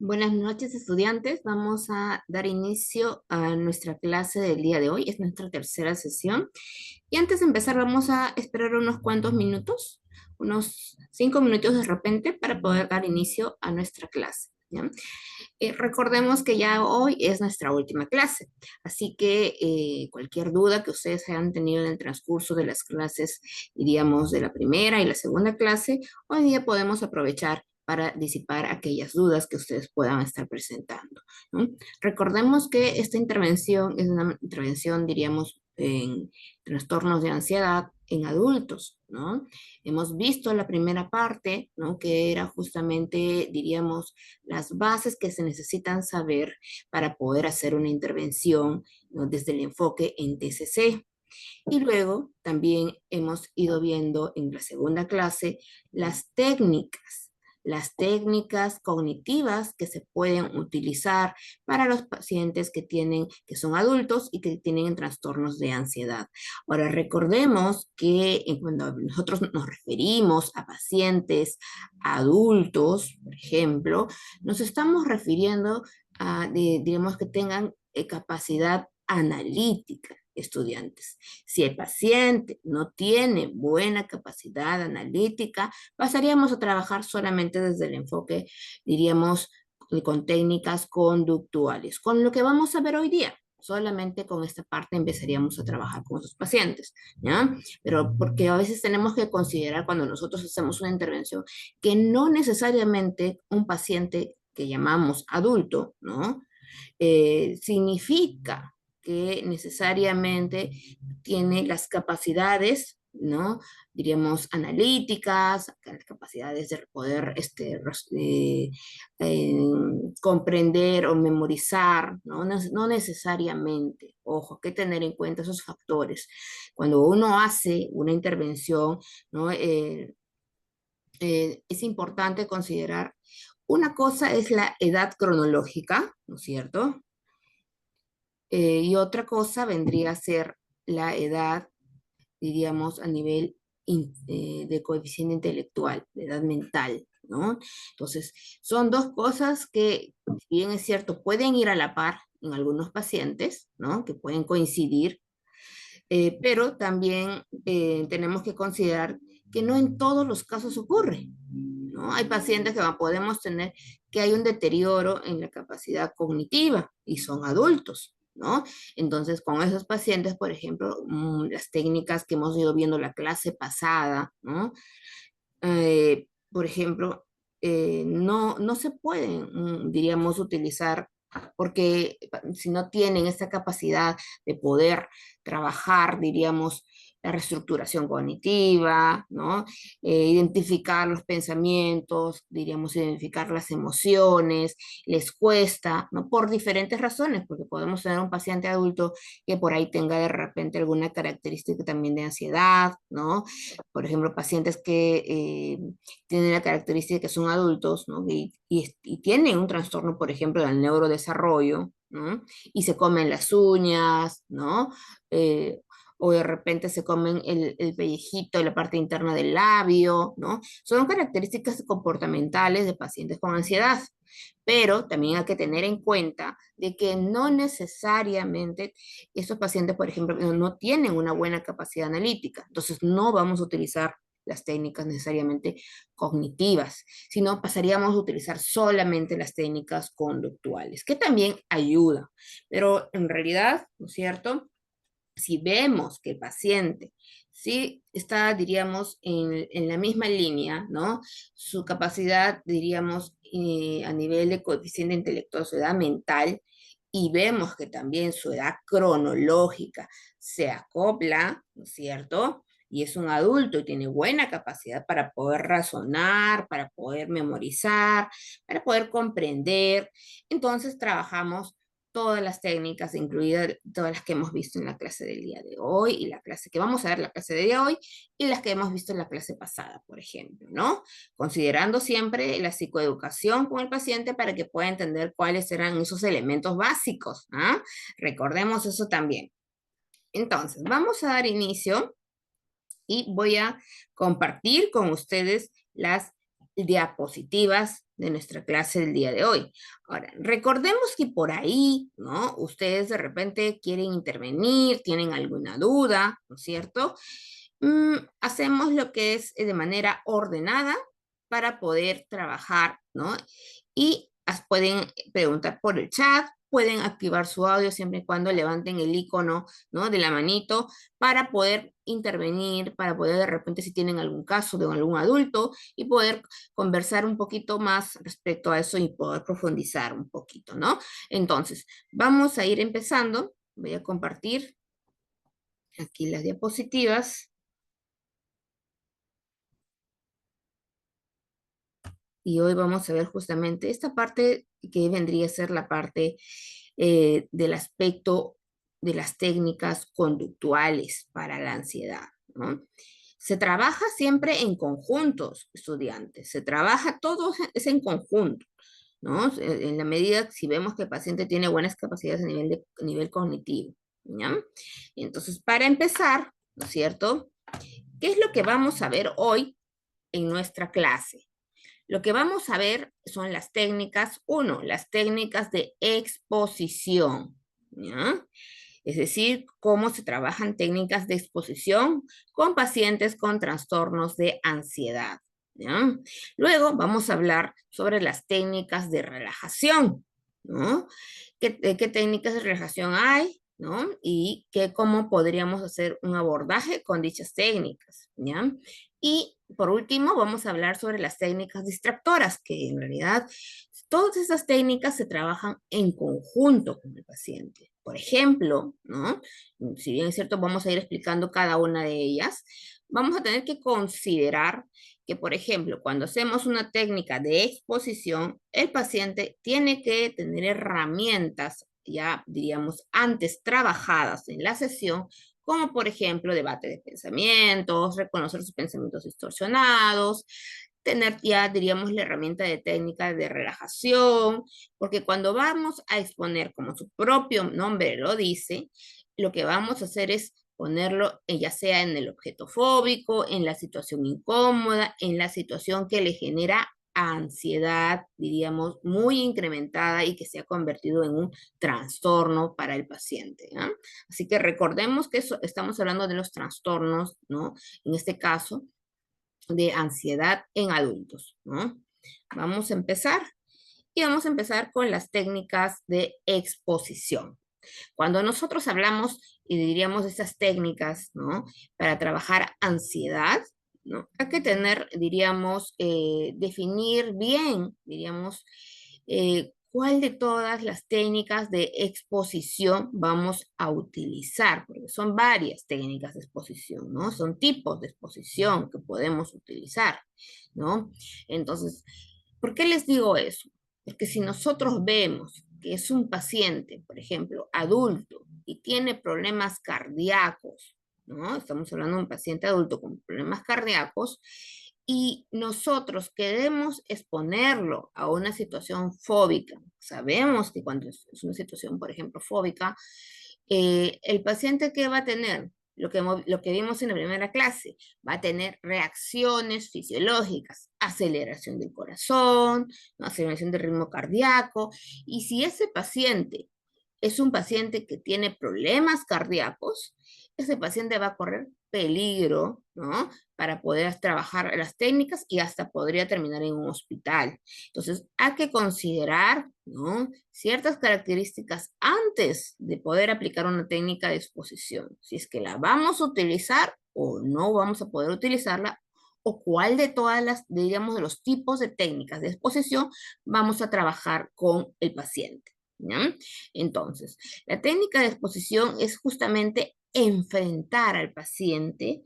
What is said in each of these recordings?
Buenas noches, estudiantes. Vamos a dar inicio a nuestra clase del día de hoy. Es nuestra tercera sesión. Y antes de empezar, vamos a esperar unos cuantos minutos, unos 5 minutos de repente, para poder dar inicio a nuestra clase, ¿ya? Recordemos que ya hoy es nuestra última clase, así que cualquier duda que ustedes hayan tenido en el transcurso de las clases, diríamos, de la primera y la segunda clase, hoy día podemos aprovechar para disipar aquellas dudas que ustedes puedan estar presentando, ¿no? Recordemos que esta intervención es una intervención, diríamos, en trastornos de ansiedad en adultos, ¿no? Hemos visto la primera parte, ¿no? Que era justamente, diríamos, las bases que se necesitan saber para poder hacer una intervención, ¿no? Desde el enfoque en TCC. Y luego también hemos ido viendo en la segunda clase las técnicas cognitivas que se pueden utilizar para los pacientes que son adultos y que tienen trastornos de ansiedad. Ahora, recordemos que cuando nosotros nos referimos a pacientes adultos, por ejemplo, nos estamos refiriendo a, digamos, que tengan capacidad analítica, estudiantes. Si el paciente no tiene buena capacidad analítica, pasaríamos a trabajar solamente desde el enfoque, diríamos, con técnicas conductuales, con lo que vamos a ver hoy día. Solamente con esta parte empezaríamos a trabajar con esos pacientes, ¿ya? Pero porque a veces tenemos que considerar cuando nosotros hacemos una intervención que no necesariamente un paciente que llamamos adulto, ¿no? Significa que necesariamente tiene las capacidades, ¿no? Diríamos analíticas, las capacidades de poder eh, comprender o memorizar, ¿no? No necesariamente. Ojo, hay que tener en cuenta esos factores. Cuando uno hace una intervención, ¿no? Es importante considerar una cosa es la edad cronológica, ¿no es cierto? Y otra cosa vendría a ser la edad, diríamos, a nivel de coeficiente intelectual, de edad mental, ¿no? Entonces, son dos cosas que, si bien es cierto, pueden ir a la par en algunos pacientes, ¿no? Que pueden coincidir, pero también tenemos que considerar que no en todos los casos ocurre, ¿no? Hay pacientes que podemos tener que hay un deterioro en la capacidad cognitiva y son adultos, ¿no? Entonces, con esos pacientes, por ejemplo, las técnicas que hemos ido viendo la clase pasada, ¿no? Por ejemplo, no se pueden, diríamos, utilizar porque si no tienen esta capacidad de poder trabajar, diríamos, la reestructuración cognitiva, ¿no? Identificar los pensamientos, diríamos, identificar las emociones, les cuesta, ¿no? Por diferentes razones, porque podemos tener un paciente adulto que por ahí tenga de repente alguna característica también de ansiedad, ¿no? Por ejemplo, pacientes que tienen la característica de que son adultos, ¿no? Y tienen un trastorno, por ejemplo, del neurodesarrollo, ¿no? Y se comen las uñas, ¿no? Eh, o de repente se comen el pellejito, la parte interna del labio, ¿no? Son características comportamentales de pacientes con ansiedad. Pero también hay que tener en cuenta de que no necesariamente estos pacientes, por ejemplo, no tienen una buena capacidad analítica. Entonces, no vamos a utilizar las técnicas necesariamente cognitivas, sino pasaríamos a utilizar solamente las técnicas conductuales, que también ayudan. Pero en realidad, ¿no es cierto? Si vemos que el paciente sí está, diríamos, en la misma línea, ¿no? Su capacidad, diríamos, a nivel de coeficiente intelectual, su edad mental, y vemos que también su edad cronológica se acopla, ¿no es cierto? Y es un adulto y tiene buena capacidad para poder razonar, para poder memorizar, para poder comprender. Entonces trabajamos todas las técnicas, incluidas todas las que hemos visto en la clase del día de hoy y la clase que vamos a ver la clase de hoy y las que hemos visto en la clase pasada, por ejemplo, ¿no? Considerando siempre la psicoeducación con el paciente para que pueda entender cuáles eran esos elementos básicos, ¿ah? Recordemos eso también. Entonces, vamos a dar inicio y voy a compartir con ustedes las diapositivas de nuestra clase del día de hoy. Ahora, recordemos que por ahí, ¿no? Ustedes de repente quieren intervenir, tienen alguna duda, ¿no es cierto? Hacemos lo que es de manera ordenada para poder trabajar, ¿no? Y pueden preguntar por el chat, pueden activar su audio siempre y cuando levanten el icono, ¿no? De la manito para poder intervenir, para poder de repente si tienen algún caso de algún adulto y poder conversar un poquito más respecto a eso y poder profundizar un poquito, ¿no? Entonces, vamos a ir empezando. Voy a compartir aquí las diapositivas. Y hoy vamos a ver justamente esta parte que vendría a ser la parte del aspecto de las técnicas conductuales para la ansiedad, ¿no? Se trabaja siempre en conjuntos, estudiantes, se trabaja todo es en conjunto, ¿no? En la medida si vemos que el paciente tiene buenas capacidades a nivel cognitivo, ¿ya? Entonces, para empezar, ¿no es cierto? ¿Qué es lo que vamos a ver hoy en nuestra clase? Lo que vamos a ver son las técnicas, uno, las técnicas de exposición, ¿ya? Es decir, cómo se trabajan técnicas de exposición con pacientes con trastornos de ansiedad, ¿ya? Luego vamos a hablar sobre las técnicas de relajación, ¿no? ¿Qué técnicas de relajación hay? ¿No? Y cómo podríamos hacer un abordaje con dichas técnicas, ¿ya? Y por último, vamos a hablar sobre las técnicas distractoras, que en realidad todas esas técnicas se trabajan en conjunto con el paciente. Por ejemplo, ¿no? Si bien es cierto, vamos a ir explicando cada una de ellas, vamos a tener que considerar que, por ejemplo, cuando hacemos una técnica de exposición, el paciente tiene que tener herramientas, ya diríamos, antes trabajadas en la sesión, como por ejemplo debate de pensamientos, reconocer sus pensamientos distorsionados, tener ya, diríamos, la herramienta de técnica de relajación, porque cuando vamos a exponer, como su propio nombre lo dice, lo que vamos a hacer es ponerlo ya sea en el objeto fóbico, en la situación incómoda, en la situación que le genera ansiedad, diríamos, muy incrementada y que se ha convertido en un trastorno para el paciente, ¿no? Así que recordemos que estamos hablando de los trastornos, ¿no? En este caso, de ansiedad en adultos, ¿no? Vamos a empezar y vamos a empezar con las técnicas de exposición. Cuando nosotros hablamos y diríamos de estas técnicas, ¿no? Para trabajar ansiedad, ¿no? Hay que tener, diríamos, definir bien, diríamos, cuál de todas las técnicas de exposición vamos a utilizar, porque son varias técnicas de exposición, ¿no? Son tipos de exposición que podemos utilizar, ¿no? Entonces, ¿por qué les digo eso? Porque si nosotros vemos que es un paciente, por ejemplo, adulto, y tiene problemas cardíacos, ¿no? Estamos hablando de un paciente adulto con problemas cardíacos, y nosotros queremos exponerlo a una situación fóbica. Sabemos que cuando es una situación, por ejemplo, fóbica, el paciente que va a tener, lo que vimos en la primera clase, va a tener reacciones fisiológicas, aceleración del corazón, ¿no? Aceleración del ritmo cardíaco, y si ese paciente es un paciente que tiene problemas cardíacos, ese paciente va a correr peligro, ¿no? Para poder trabajar las técnicas y hasta podría terminar en un hospital. Entonces, hay que considerar, ¿no? Ciertas características antes de poder aplicar una técnica de exposición. Si es que la vamos a utilizar o no vamos a poder utilizarla, o cuál de todas las, diríamos, de los tipos de técnicas de exposición vamos a trabajar con el paciente, ¿ya? Entonces, la técnica de exposición es justamente enfrentar al paciente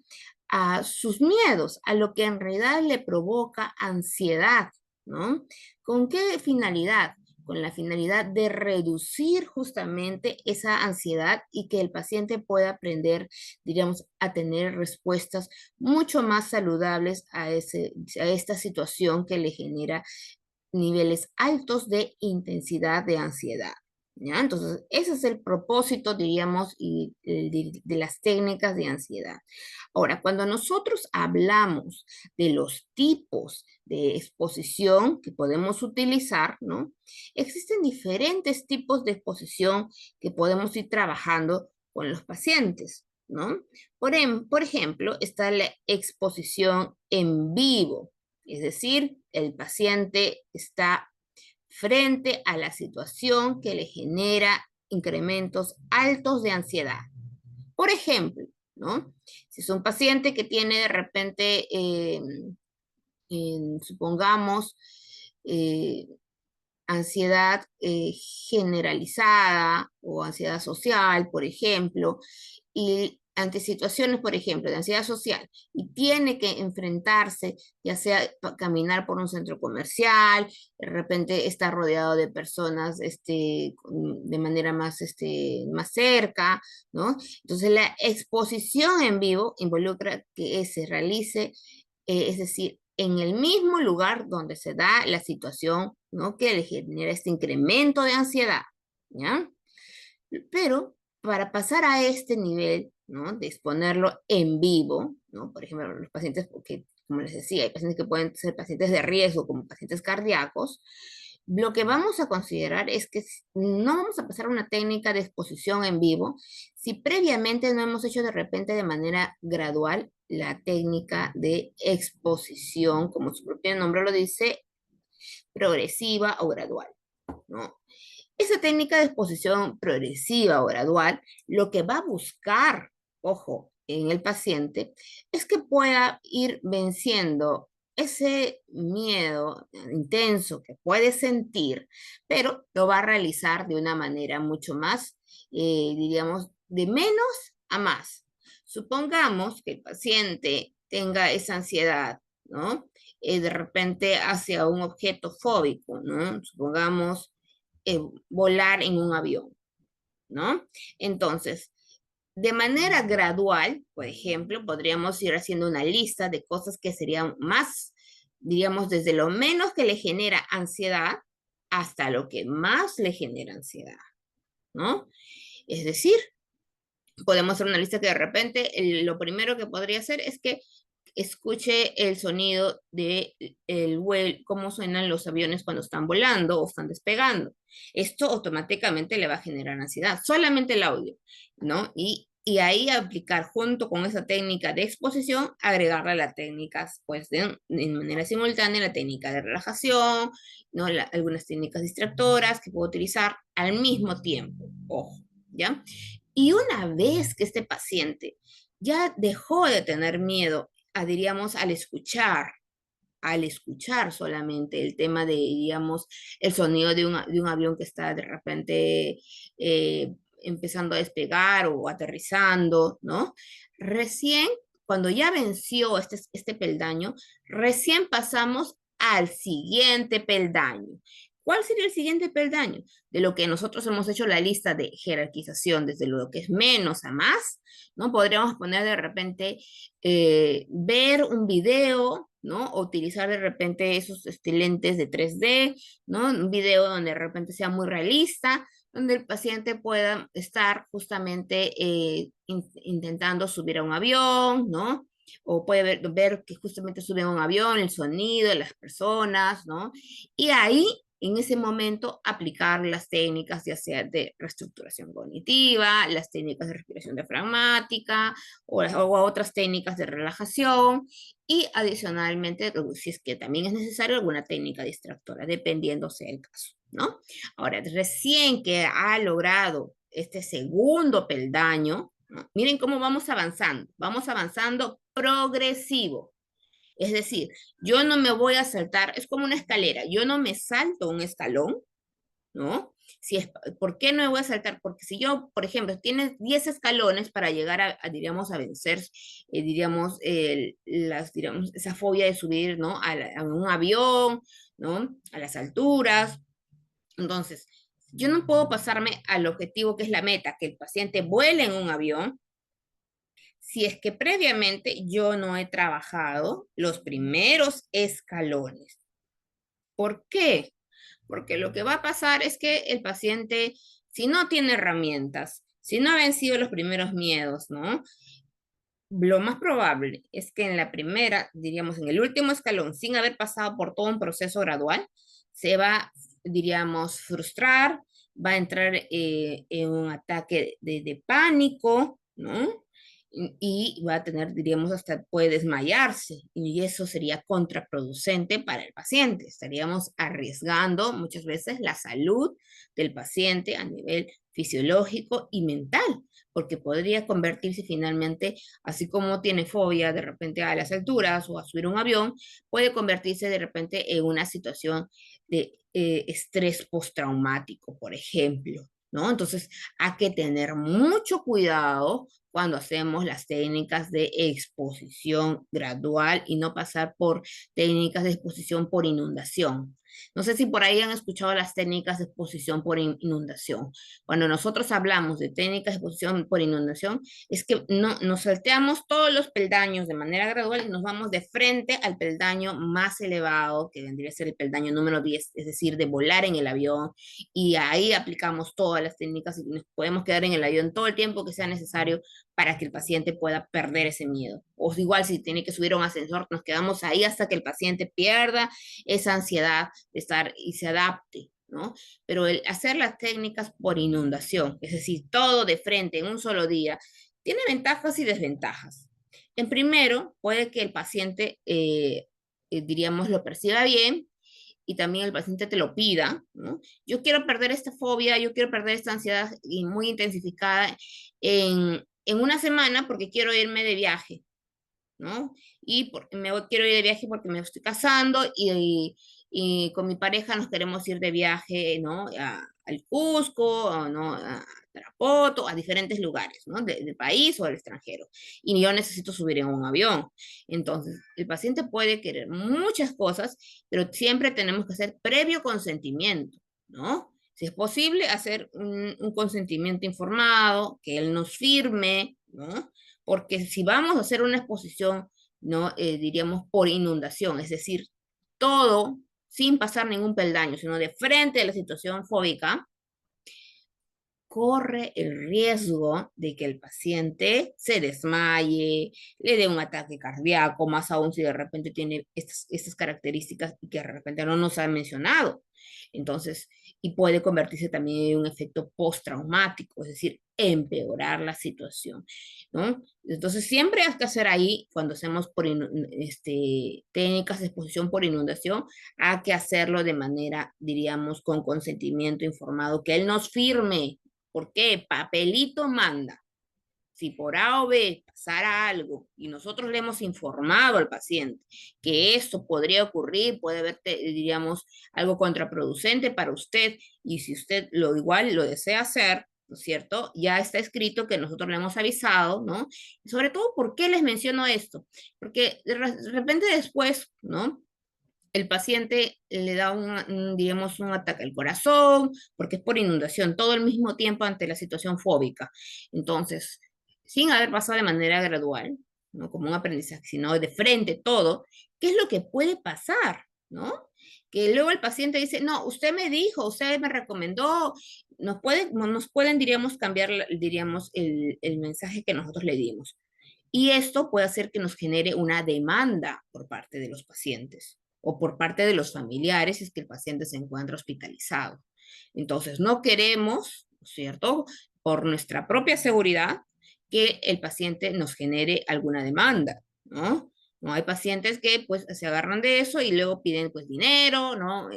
a sus miedos, a lo que en realidad le provoca ansiedad, ¿no? ¿Con qué finalidad? Con la finalidad de reducir justamente esa ansiedad y que el paciente pueda aprender, diríamos, a tener respuestas mucho más saludables a esta situación que le genera niveles altos de intensidad de ansiedad. ¿Ya? Entonces, ese es el propósito, diríamos, de las técnicas de ansiedad. Ahora, cuando nosotros hablamos de los tipos de exposición que podemos utilizar, ¿no? Existen diferentes tipos de exposición que podemos ir trabajando con los pacientes, ¿no? Por ejemplo, está la exposición en vivo, es decir, el paciente está frente a la situación que le genera incrementos altos de ansiedad. Por ejemplo, ¿no? Si es un paciente que tiene de repente, supongamos, eh, ansiedad generalizada o ansiedad social, por ejemplo, y ante situaciones, por ejemplo, de ansiedad social, y tiene que enfrentarse, ya sea caminar por un centro comercial, de repente está rodeado de personas de manera más, más cerca, ¿no? Entonces la exposición en vivo involucra que se realice, es decir, en el mismo lugar donde se da la situación, ¿no? Que le genera este incremento de ansiedad, ¿ya? Pero para pasar a este nivel, ¿no? De exponerlo en vivo, ¿no? Por ejemplo, los pacientes, porque, como les decía, hay pacientes que pueden ser pacientes de riesgo, como pacientes cardíacos, lo que vamos a considerar es que no vamos a pasar a una técnica de exposición en vivo si previamente no hemos hecho de repente de manera gradual la técnica de exposición, como su propio nombre lo dice, progresiva o gradual, ¿no? Esa técnica de exposición progresiva o gradual lo que va a buscar, ojo, en el paciente, es que pueda ir venciendo ese miedo intenso que puede sentir, pero lo va a realizar de una manera mucho más, diríamos, de menos a más. Supongamos que el paciente tenga esa ansiedad, ¿no? De repente hacia un objeto fóbico, ¿no? Supongamos volar en un avión, ¿no? Entonces, de manera gradual, por ejemplo, podríamos ir haciendo una lista de cosas que serían más, diríamos, desde lo menos que le genera ansiedad hasta lo que más le genera ansiedad, ¿no? Es decir, podemos hacer una lista que de repente lo primero que podría hacer es que escuche el sonido de el vuelo, cómo suenan los aviones cuando están volando o están despegando. Esto automáticamente le va a generar ansiedad, solamente el audio, ¿no? Y ahí aplicar junto con esa técnica de exposición, agregarle las técnicas, pues, de manera simultánea, la técnica de relajación, ¿no? Algunas técnicas distractoras que puedo utilizar al mismo tiempo, ojo, ¿ya? Y una vez que este paciente ya dejó de tener miedo, diríamos, al escuchar solamente el tema de, diríamos, el sonido de un avión que está de repente empezando a despegar o aterrizando, ¿no? Recién, cuando ya venció este peldaño, recién pasamos al siguiente peldaño. ¿Cuál sería el siguiente peldaño? De lo que nosotros hemos hecho la lista de jerarquización, desde lo que es menos a más, ¿no? Podríamos poner de repente, ver un video, ¿no? O utilizar de repente esos lentes de 3D, ¿no? Un video donde de repente sea muy realista, donde el paciente pueda estar justamente intentando subir a un avión, ¿no? O puede ver que justamente sube a un avión, el sonido de las personas, ¿no? Y ahí en ese momento aplicar las técnicas ya sea de reestructuración cognitiva, las técnicas de respiración diafragmática o otras técnicas de relajación y adicionalmente, si es que también es necesario, alguna técnica distractora, dependiendo sea el caso, ¿no? Ahora, recién que ha logrado este segundo peldaño, ¿no? Miren cómo vamos avanzando progresivo. Es decir, yo no me voy a saltar, es como una escalera, yo no me salto un escalón, ¿no? Si es, ¿por qué no me voy a saltar? Porque si yo, por ejemplo, tienes 10 escalones para llegar diríamos, a vencer, diríamos, diríamos, esa fobia de subir, ¿no? A un avión, ¿no? A las alturas. Entonces, yo no puedo pasarme al objetivo que es la meta, que el paciente vuele en un avión, si es que previamente yo no he trabajado los primeros escalones. ¿Por qué? Porque lo que va a pasar es que el paciente Si no tiene herramientas, si no ha vencido los primeros miedos, ¿no? Lo más probable es que en la primera, diríamos, en el último escalón, sin haber pasado por todo un proceso gradual, se va, diríamos, frustrar, va a entrar en un ataque de pánico, ¿no? Y va a tener, diríamos, hasta puede desmayarse, y eso sería contraproducente para el paciente. Estaríamos arriesgando muchas veces la salud del paciente a nivel fisiológico y mental, porque podría convertirse finalmente, así como tiene fobia de repente a las alturas o a subir un avión, puede convertirse de repente en una situación de estrés postraumático, por ejemplo, ¿no? Entonces hay que tener mucho cuidado cuando hacemos las técnicas de exposición gradual y no pasar por técnicas de exposición por inundación. No sé si por ahí han escuchado las técnicas de exposición por inundación. Cuando nosotros hablamos de técnicas de exposición por inundación, es que no, nos salteamos todos los peldaños de manera gradual y nos vamos de frente al peldaño más elevado, que vendría a ser el peldaño número 10, es decir, de volar en el avión, y ahí aplicamos todas las técnicas y nos podemos quedar en el avión todo el tiempo que sea necesario para que el paciente pueda perder ese miedo. O igual si tiene que subir a un ascensor, nos quedamos ahí hasta que el paciente pierda esa ansiedad de estar y se adapte, ¿no? Pero el hacer las técnicas por inundación, es decir, todo de frente en un solo día, tiene ventajas y desventajas. En primero, puede que el paciente, diríamos, lo perciba bien y también el paciente te lo pida, ¿no? Yo quiero perder esta fobia, yo quiero perder esta ansiedad y muy intensificada en una semana porque quiero irme de viaje, ¿no? Y porque quiero ir de viaje porque me estoy casando y con mi pareja nos queremos ir de viaje, ¿no? Al Cusco, ¿no? A Tarapoto, a diferentes lugares, ¿no? Del país o del extranjero. Y yo necesito subir en un avión. Entonces, el paciente puede querer muchas cosas, pero siempre tenemos que hacer previo consentimiento, ¿no? Si es posible, hacer un consentimiento informado, que él nos firme, ¿no? Porque si vamos a hacer una exposición, no diríamos por inundación, es decir, todo sin pasar ningún peldaño, sino de frente a la situación fóbica, corre el riesgo de que el paciente se desmaye, le dé un ataque cardíaco, más aún si de repente tiene estas características que de repente no nos han mencionado. Entonces, y puede convertirse también en un efecto postraumático, es decir, empeorar la situación, ¿no? Entonces, siempre hay que hacer ahí, cuando hacemos técnicas de exposición por inundación, hay que hacerlo de manera, diríamos, con consentimiento informado, que él nos firme. ¿Por qué? Papelito manda. Si por A o B pasara algo y nosotros le hemos informado al paciente que esto podría ocurrir, puede haber, diríamos, algo contraproducente para usted, y si usted lo igual lo desea hacer, ¿no es cierto? Ya está escrito que nosotros le hemos avisado, ¿no? Y sobre todo, ¿por qué les menciono esto? Porque de repente después, ¿no? El paciente le da digamos, un ataque al corazón, porque es por inundación, todo al mismo tiempo ante la situación fóbica. Entonces, sin haber pasado de manera gradual, no como un aprendizaje, sino de frente todo, ¿qué es lo que puede pasar? ¿No? Que luego el paciente dice, no, usted me dijo, usted me recomendó, nos pueden diríamos, cambiar, diríamos, el mensaje que nosotros le dimos. Y esto puede hacer que nos genere una demanda por parte de los pacientes o por parte de los familiares si es que el paciente se encuentra hospitalizado. Entonces, no queremos, ¿cierto? Por nuestra propia seguridad, que el paciente nos genere alguna demanda, ¿no? No hay pacientes que pues se agarran de eso y luego piden pues dinero, ¿no?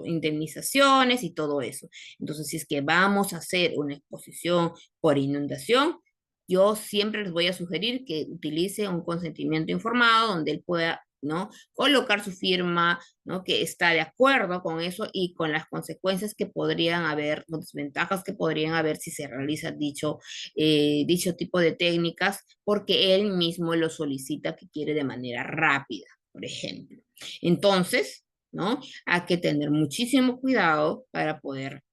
Indemnizaciones y todo eso. Entonces, si es que vamos a hacer una exposición por inundación, yo siempre les voy a sugerir que utilice un consentimiento informado donde él pueda, ¿no? Colocar su firma, ¿no? Que está de acuerdo con eso y con las consecuencias que podrían haber, las desventajas que podrían haber si se realiza dicho tipo de técnicas, porque él mismo lo solicita que quiere de manera rápida, por ejemplo. Entonces, ¿no? Hay que tener muchísimo cuidado para poder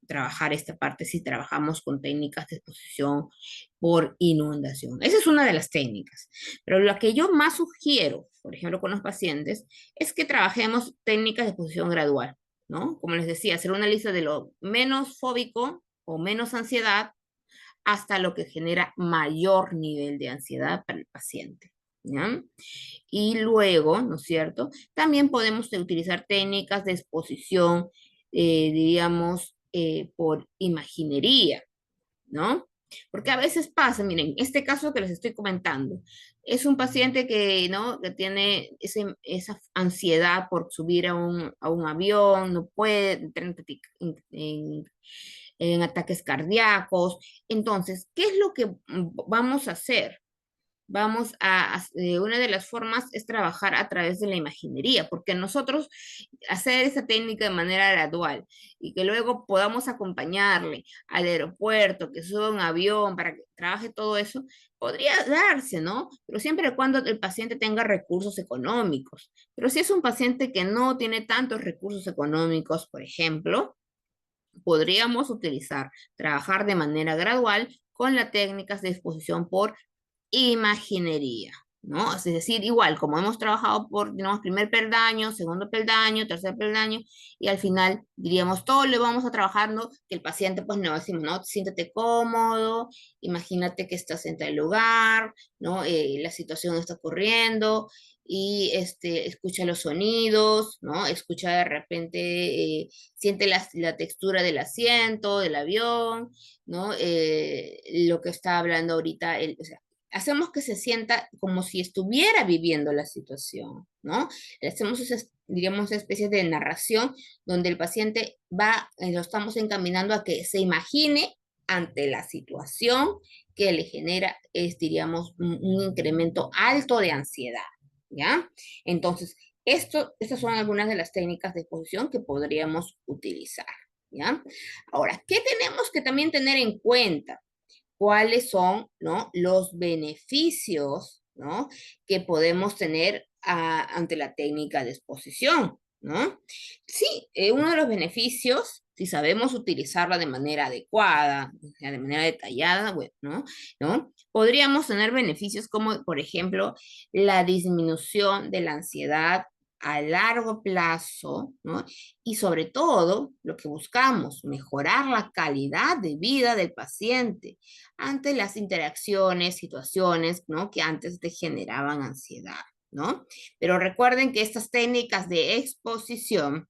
trabajar esta parte si trabajamos con técnicas de exposición por inundación. Esa es una de las técnicas. Pero lo que yo más sugiero, por ejemplo, con los pacientes, es que trabajemos técnicas de exposición gradual, ¿no? Como les decía, hacer una lista de lo menos fóbico o menos ansiedad hasta lo que genera mayor nivel de ansiedad para el paciente. ¿Ya? Y luego, ¿no es cierto? También podemos utilizar técnicas de exposición, diríamos, por imaginería, ¿no? Porque a veces pasa, miren, este caso que les estoy comentando, es un paciente que, ¿no? Que tiene esa ansiedad por subir a un avión, no puede, entrar en ataques cardíacos. Entonces, ¿qué es lo que vamos a hacer? Una de las formas es trabajar a través de la imaginería, porque nosotros hacer esa técnica de manera gradual y que luego podamos acompañarle al aeropuerto, que suba un avión para que trabaje todo eso, podría darse, ¿no? Pero siempre y cuando el paciente tenga recursos económicos. Pero si es un paciente que no tiene tantos recursos económicos, por ejemplo, podríamos trabajar de manera gradual con las técnicas de exposición por imaginería, ¿no? Es decir, igual, como hemos trabajado por, digamos, primer peldaño, segundo peldaño, tercer peldaño, y al final, diríamos, todo lo vamos a trabajar, ¿no? Que el paciente, pues, no, decimos, ¿no? Siéntate cómodo, imagínate que estás en tal lugar, ¿no? La situación está ocurriendo, y escucha los sonidos, ¿no? Escucha de repente, siente la textura del asiento, del avión, ¿no? Lo que está hablando ahorita, o sea, hacemos que se sienta como si estuviera viviendo la situación, ¿no? Hacemos esas, diríamos, especies de narración donde el paciente va, lo estamos encaminando a que se imagine ante la situación que le genera, diríamos, un incremento alto de ansiedad, ¿ya? Entonces, estas son algunas de las técnicas de exposición que podríamos utilizar, ¿ya? Ahora, ¿qué tenemos que también tener en cuenta? ¿Cuáles son, ¿no? Los beneficios, ¿no? Que podemos tener ante la técnica de exposición, ¿no? Sí, uno de los beneficios, si sabemos utilizarla de manera adecuada, o sea, de manera detallada, bueno, ¿no? Podríamos tener beneficios como, por ejemplo, la disminución de la ansiedad a largo plazo, ¿no? Y sobre todo, lo que buscamos, mejorar la calidad de vida del paciente ante las interacciones, situaciones, ¿no? Que antes te generaban ansiedad, ¿no? Pero recuerden que estas técnicas de exposición,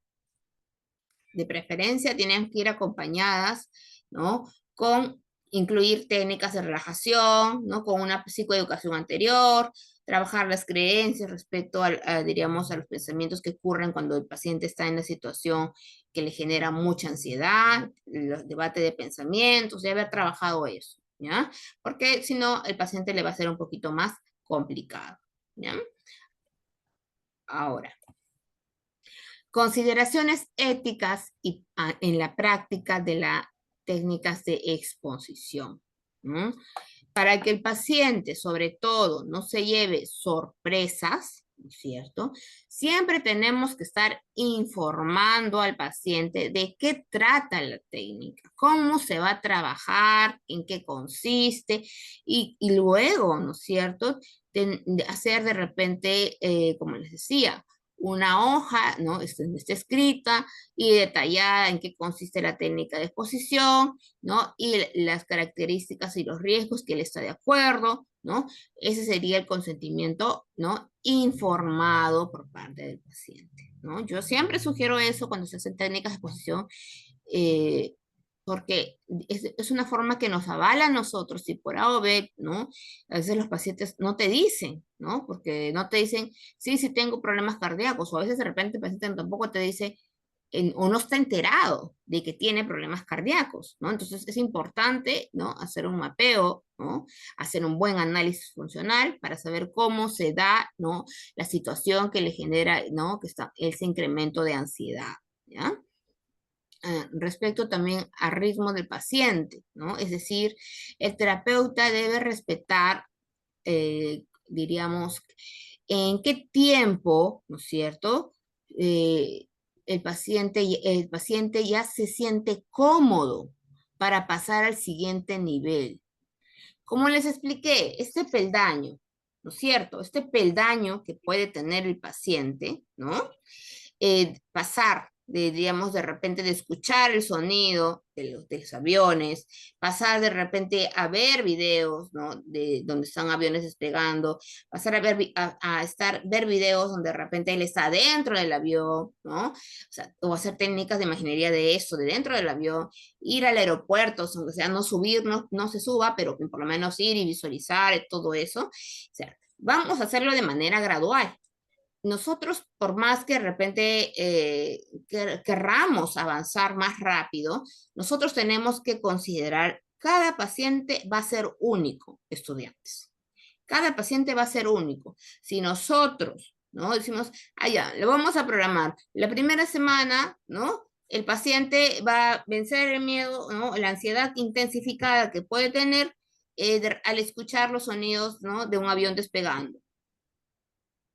de preferencia, tienen que ir acompañadas, ¿no? Con incluir técnicas de relajación, ¿no? Con una psicoeducación anterior, trabajar las creencias respecto diríamos, a los pensamientos que ocurren cuando el paciente está en la situación que le genera mucha ansiedad, el debate de pensamientos, ya haber trabajado eso, ¿ya? Porque si no, el paciente le va a ser un poquito más complicado, ¿ya? Ahora, consideraciones éticas en la práctica de las técnicas de exposición, ¿no? Para que el paciente, sobre todo, no se lleve sorpresas, ¿no es cierto? Siempre tenemos que estar informando al paciente de qué trata la técnica, cómo se va a trabajar, en qué consiste, y luego, ¿no es cierto? De hacer de repente, como les decía, una hoja, ¿no? Está escrita y detallada en qué consiste la técnica de exposición, ¿no? Y las características y los riesgos que él está de acuerdo, ¿no? Ese sería el consentimiento, ¿no? Informado por parte del paciente, ¿no? Yo siempre sugiero eso cuando se hacen técnicas de exposición, eh, porque es una forma que nos avala a nosotros, y por A o B, ¿no? A veces los pacientes no te dicen, ¿no? Porque no te dicen, sí, sí tengo problemas cardíacos, o a veces de repente el paciente tampoco te dice, o no está enterado de que tiene problemas cardíacos, ¿no? Entonces es importante, ¿no? Hacer un mapeo, ¿no? Hacer un buen análisis funcional para saber cómo se da, ¿no? La situación que le genera, ¿no? Que está ese incremento de ansiedad, ¿ya? Respecto también al ritmo del paciente, ¿no? Es decir, el terapeuta debe respetar, diríamos, en qué tiempo, ¿no es cierto? Eh, el paciente ya se siente cómodo para pasar al siguiente nivel. Como les expliqué, este peldaño, ¿no es cierto? Este peldaño que puede tener el paciente, ¿no? Pasar digamos, de repente de escuchar el sonido de los aviones, pasar de repente a ver videos, ¿no? De donde están aviones despegando, pasar a ver, ver videos donde de repente él está dentro del avión, ¿no? O sea, o hacer técnicas de imaginería de eso, de dentro del avión, ir al aeropuerto, aunque sea no subir, no se suba, pero por lo menos ir y visualizar todo eso. O sea, vamos a hacerlo de manera gradual. Nosotros, por más que de repente querramos avanzar más rápido, nosotros tenemos que considerar cada paciente va a ser único, estudiantes. Cada paciente va a ser único. Si nosotros, ¿no? Decimos, ah, ya, lo vamos a programar. La primera semana, ¿no? El paciente va a vencer el miedo, ¿no? La ansiedad intensificada que puede tener al escuchar los sonidos, ¿no? De un avión despegando.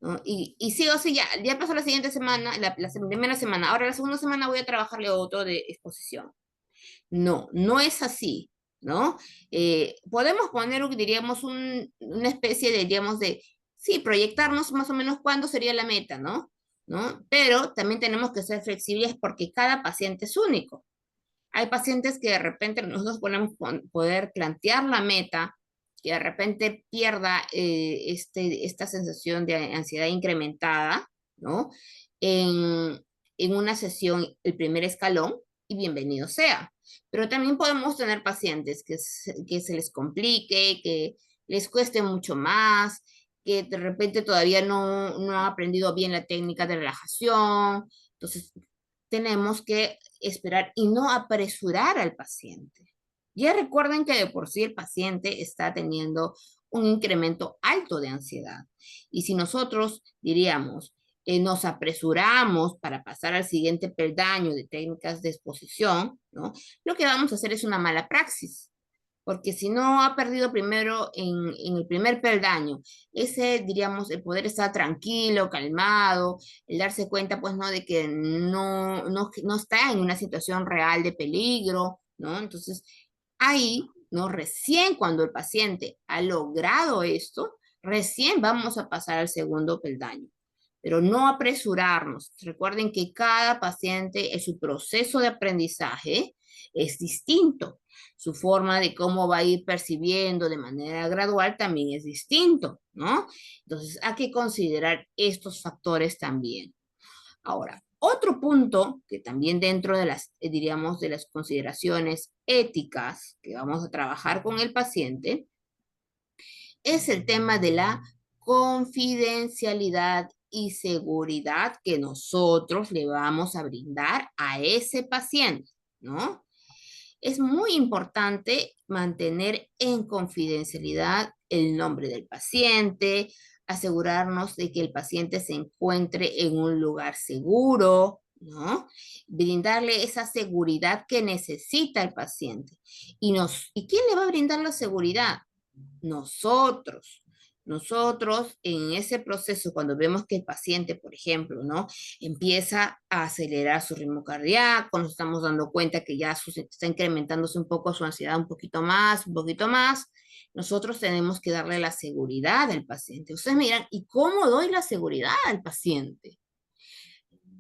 ¿No? Y sí o sí, ya pasó la siguiente semana, la primera semana, ahora la segunda semana voy a trabajarle otro de exposición. No, no es así, ¿no? Podemos poner, diríamos, una especie de, diríamos, de, sí, proyectarnos más o menos cuándo sería la meta, ¿no? ¿No? Pero también tenemos que ser flexibles porque cada paciente es único. Hay pacientes que de repente nosotros podemos poder plantear la meta, que de repente pierda esta sensación de ansiedad incrementada, ¿no? En, en una sesión, el primer escalón, y bienvenido sea. Pero también podemos tener pacientes que se les complique, que les cueste mucho más, que de repente todavía no han aprendido bien la técnica de relajación. Entonces, tenemos que esperar y no apresurar al paciente. Ya recuerden que de por sí el paciente está teniendo un incremento alto de ansiedad. Y si nosotros diríamos, nos apresuramos para pasar al siguiente peldaño de técnicas de exposición, ¿no? Lo que vamos a hacer es una mala praxis, porque si no ha perdido primero en el primer peldaño, ese, diríamos, el poder estar tranquilo, calmado, el darse cuenta, pues, ¿no? De que no está en una situación real de peligro, ¿no? Entonces, ahí, ¿no? Recién cuando el paciente ha logrado esto, recién vamos a pasar al segundo peldaño. Pero no apresurarnos. Recuerden que cada paciente, en su proceso de aprendizaje es distinto. Su forma de cómo va a ir percibiendo de manera gradual también es distinto, ¿no? Entonces hay que considerar estos factores también. Ahora, otro punto que también dentro de las, diríamos, de las consideraciones éticas que vamos a trabajar con el paciente es el tema de la confidencialidad y seguridad que nosotros le vamos a brindar a ese paciente, ¿no? Es muy importante mantener en confidencialidad el nombre del paciente, asegurarnos de que el paciente se encuentre en un lugar seguro, ¿no? Brindarle esa seguridad que necesita el paciente. ¿Y quién le va a brindar la seguridad? Nosotros. Nosotros en ese proceso, cuando vemos que el paciente, por ejemplo, ¿no? Empieza a acelerar su ritmo cardíaco, nos estamos dando cuenta que ya está incrementándose un poco su ansiedad un poquito más, nosotros tenemos que darle la seguridad al paciente. Ustedes miran, ¿y cómo doy la seguridad al paciente?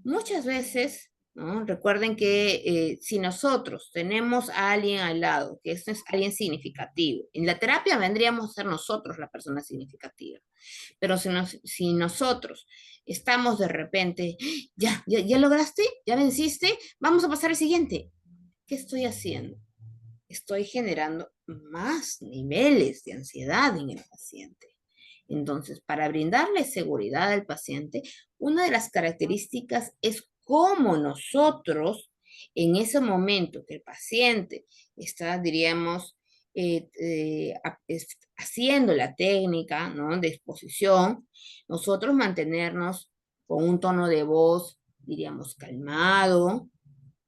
Muchas veces, ¿no? Recuerden que si nosotros tenemos a alguien al lado, que esto es alguien significativo, en la terapia vendríamos a ser nosotros la persona significativa, pero si nosotros estamos de repente, ya lograste, ya venciste, vamos a pasar al siguiente. ¿Qué estoy haciendo? Estoy generando más niveles de ansiedad en el paciente. Entonces, para brindarle seguridad al paciente, una de las características es cómo nosotros, en ese momento que el paciente está, diríamos, haciendo la técnica, ¿no? De exposición, nosotros mantenernos con un tono de voz, diríamos, calmado.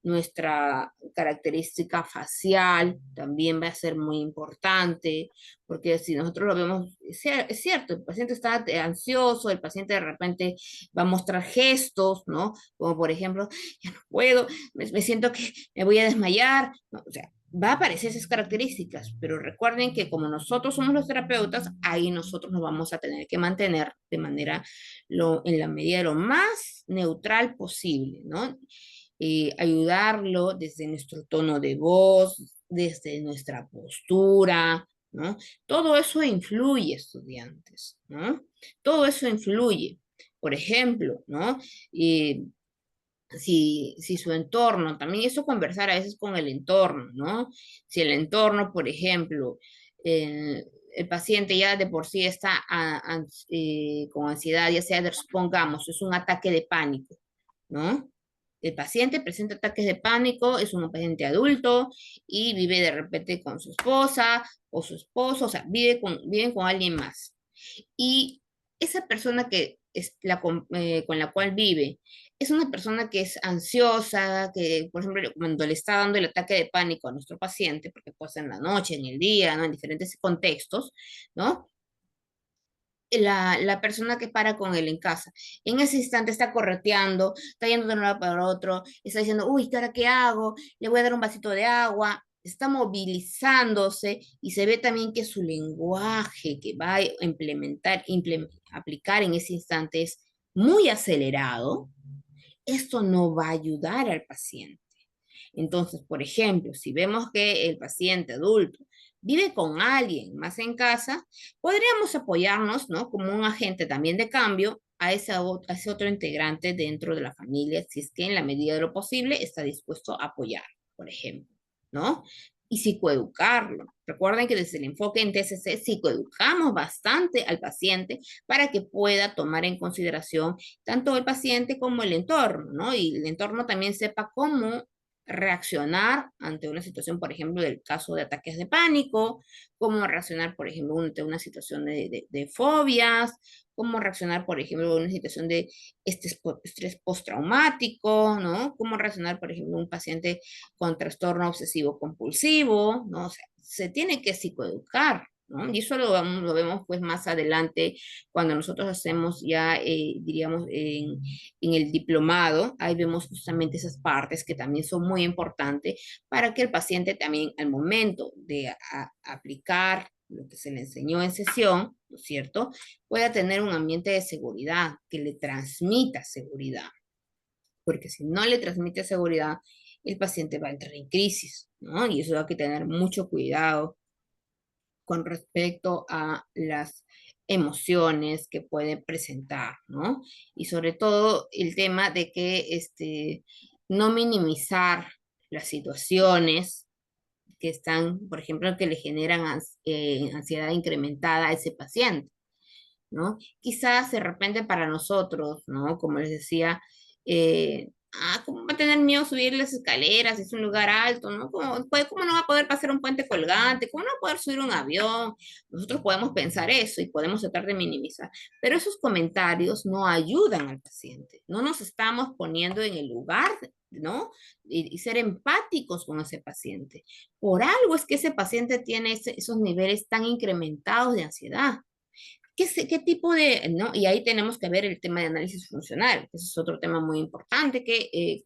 Nuestra característica facial también va a ser muy importante, porque si nosotros lo vemos, es cierto, el paciente está ansioso, el paciente de repente va a mostrar gestos, ¿no? Como por ejemplo, ya no puedo, me siento que me voy a desmayar, ¿no? O sea, va a aparecer esas características, pero recuerden que como nosotros somos los terapeutas, ahí nosotros nos vamos a tener que mantener de manera, en la medida de lo más neutral posible, ¿no? ayudarlo desde nuestro tono de voz, desde nuestra postura, ¿no? Todo eso influye, estudiantes, ¿no? Todo eso influye. Por ejemplo, ¿no? Eh, si su entorno, también eso conversar a veces con el entorno, ¿no? Si el entorno, por ejemplo, el paciente ya de por sí está con ansiedad, ya sea, supongamos, es un ataque de pánico, ¿no? El paciente presenta ataques de pánico, es un paciente adulto y vive de repente con su esposa o su esposo, o sea, viven con alguien más. Y esa persona que es con la cual vive es una persona que es ansiosa, que, por ejemplo, cuando le está dando el ataque de pánico a nuestro paciente, porque puede ser en la noche, en el día, ¿no? En diferentes contextos, ¿no? La persona que para con él en casa, en ese instante está correteando, está yendo de un lado para otro, está diciendo, uy, ¿qué ahora qué hago? Le voy a dar un vasito de agua, está movilizándose y se ve también que su lenguaje que va a aplicar en ese instante es muy acelerado. Esto no va a ayudar al paciente. Entonces, por ejemplo, si vemos que el paciente adulto vive con alguien más en casa, podríamos apoyarnos, ¿no? Como un agente también de cambio a ese otro integrante dentro de la familia, si es que en la medida de lo posible está dispuesto a apoyar, por ejemplo, ¿no? Y psicoeducarlo. Recuerden que desde el enfoque en TCC psicoeducamos bastante al paciente para que pueda tomar en consideración tanto el paciente como el entorno, ¿no? Y el entorno también sepa cómo reaccionar ante una situación, por ejemplo, del caso de ataques de pánico, cómo reaccionar, por ejemplo, ante una situación de fobias, cómo reaccionar, por ejemplo, en una situación de estrés postraumático, ¿no? Cómo reaccionar, por ejemplo, un paciente con trastorno obsesivo compulsivo, ¿no? O sea, se tiene que psicoeducar, ¿no? Y eso lo vemos pues más adelante cuando nosotros hacemos ya, diríamos, en el diplomado, ahí vemos justamente esas partes que también son muy importantes para que el paciente también al momento de aplicar lo que se le enseñó en sesión, ¿no es cierto?, pueda tener un ambiente de seguridad, que le transmita seguridad, porque si no le transmite seguridad, el paciente va a entrar en crisis, ¿no? Y eso hay que tener mucho cuidado con respecto a las emociones que puede presentar, ¿no? Y sobre todo el tema de que no minimizar las situaciones que están, por ejemplo, que le generan ansiedad incrementada a ese paciente, ¿no? Quizás de repente para nosotros, ¿no? Como les decía, ¿cómo va a tener miedo subir las escaleras? Es un lugar alto, ¿no? ¿Cómo no va a poder pasar un puente colgante? ¿Cómo no va a poder subir un avión? Nosotros podemos pensar eso y podemos tratar de minimizar, pero esos comentarios no ayudan al paciente, no nos estamos poniendo en el lugar, ¿no? Y ser empáticos con ese paciente. Por algo es que ese paciente tiene esos niveles tan incrementados de ansiedad. ¿Qué tipo de, no? Y ahí tenemos que ver el tema de análisis funcional, que ese es otro tema muy importante que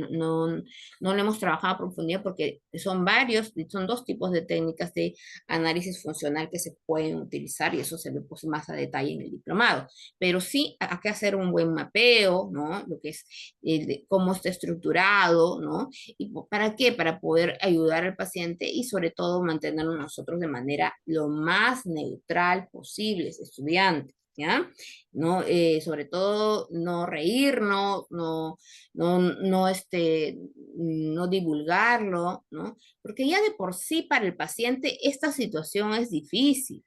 no lo hemos trabajado a profundidad porque son dos tipos de técnicas de análisis funcional que se pueden utilizar y eso se ve pues, más a detalle en el diplomado. Pero sí hay que hacer un buen mapeo, ¿no? Lo que es cómo está estructurado, ¿no? ¿Y para qué? Para poder ayudar al paciente y sobre todo mantenernos nosotros de manera lo más neutral posible, estudiantes. ¿Ya? No, sobre todo no reírnos, no divulgarlo, ¿no? Porque ya de por sí para el paciente esta situación es difícil,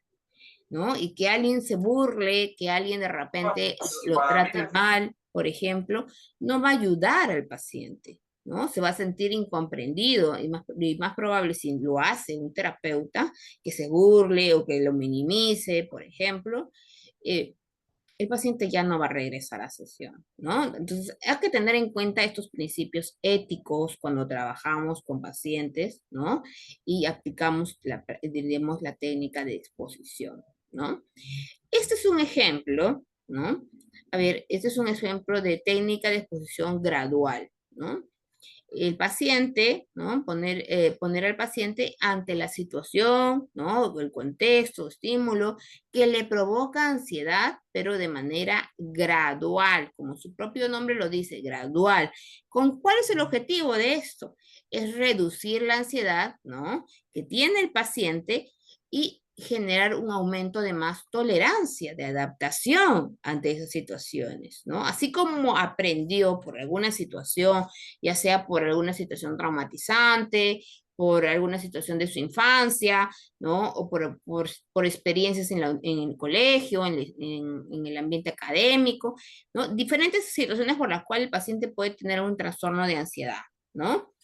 ¿no? Y que alguien se burle, que alguien de repente lo trate mal, por ejemplo, no va a ayudar al paciente, ¿no? Se va a sentir incomprendido y más probable si lo hace un terapeuta que se burle o que lo minimice, por ejemplo, eh, el paciente ya no va a regresar a sesión, ¿no? Entonces, hay que tener en cuenta estos principios éticos cuando trabajamos con pacientes, ¿no? Y aplicamos, diríamos, la técnica de exposición, ¿no? Este es un ejemplo, ¿no? A ver, este es un ejemplo de técnica de exposición gradual, ¿no? el paciente, ¿no? Poner al paciente ante la situación, ¿no? El contexto, estímulo, que le provoca ansiedad, pero de manera gradual, como su propio nombre lo dice, gradual. ¿Cuál es el objetivo de esto? Es reducir la ansiedad, ¿no? Que tiene el paciente y generar un aumento de más tolerancia, de adaptación ante esas situaciones, ¿no? Así como aprendió por alguna situación, ya sea por alguna situación traumatizante, por alguna situación de su infancia, ¿no? O por experiencias en el colegio, en el ambiente académico, ¿no? Diferentes situaciones por las cuales el paciente puede tener un trastorno de ansiedad, ¿no?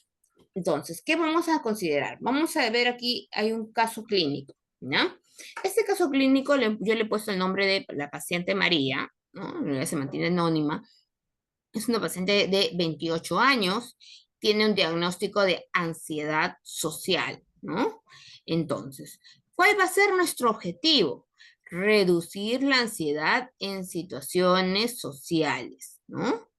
Entonces, ¿qué vamos a considerar? Vamos a ver aquí, hay un caso clínico, ¿no? Este caso clínico yo le he puesto el nombre de la paciente María, ¿no? Ella se mantiene anónima. Es una paciente de 28 años, tiene un diagnóstico de ansiedad social, ¿no? Entonces, ¿cuál va a ser nuestro objetivo? Reducir la ansiedad en situaciones sociales, ¿no?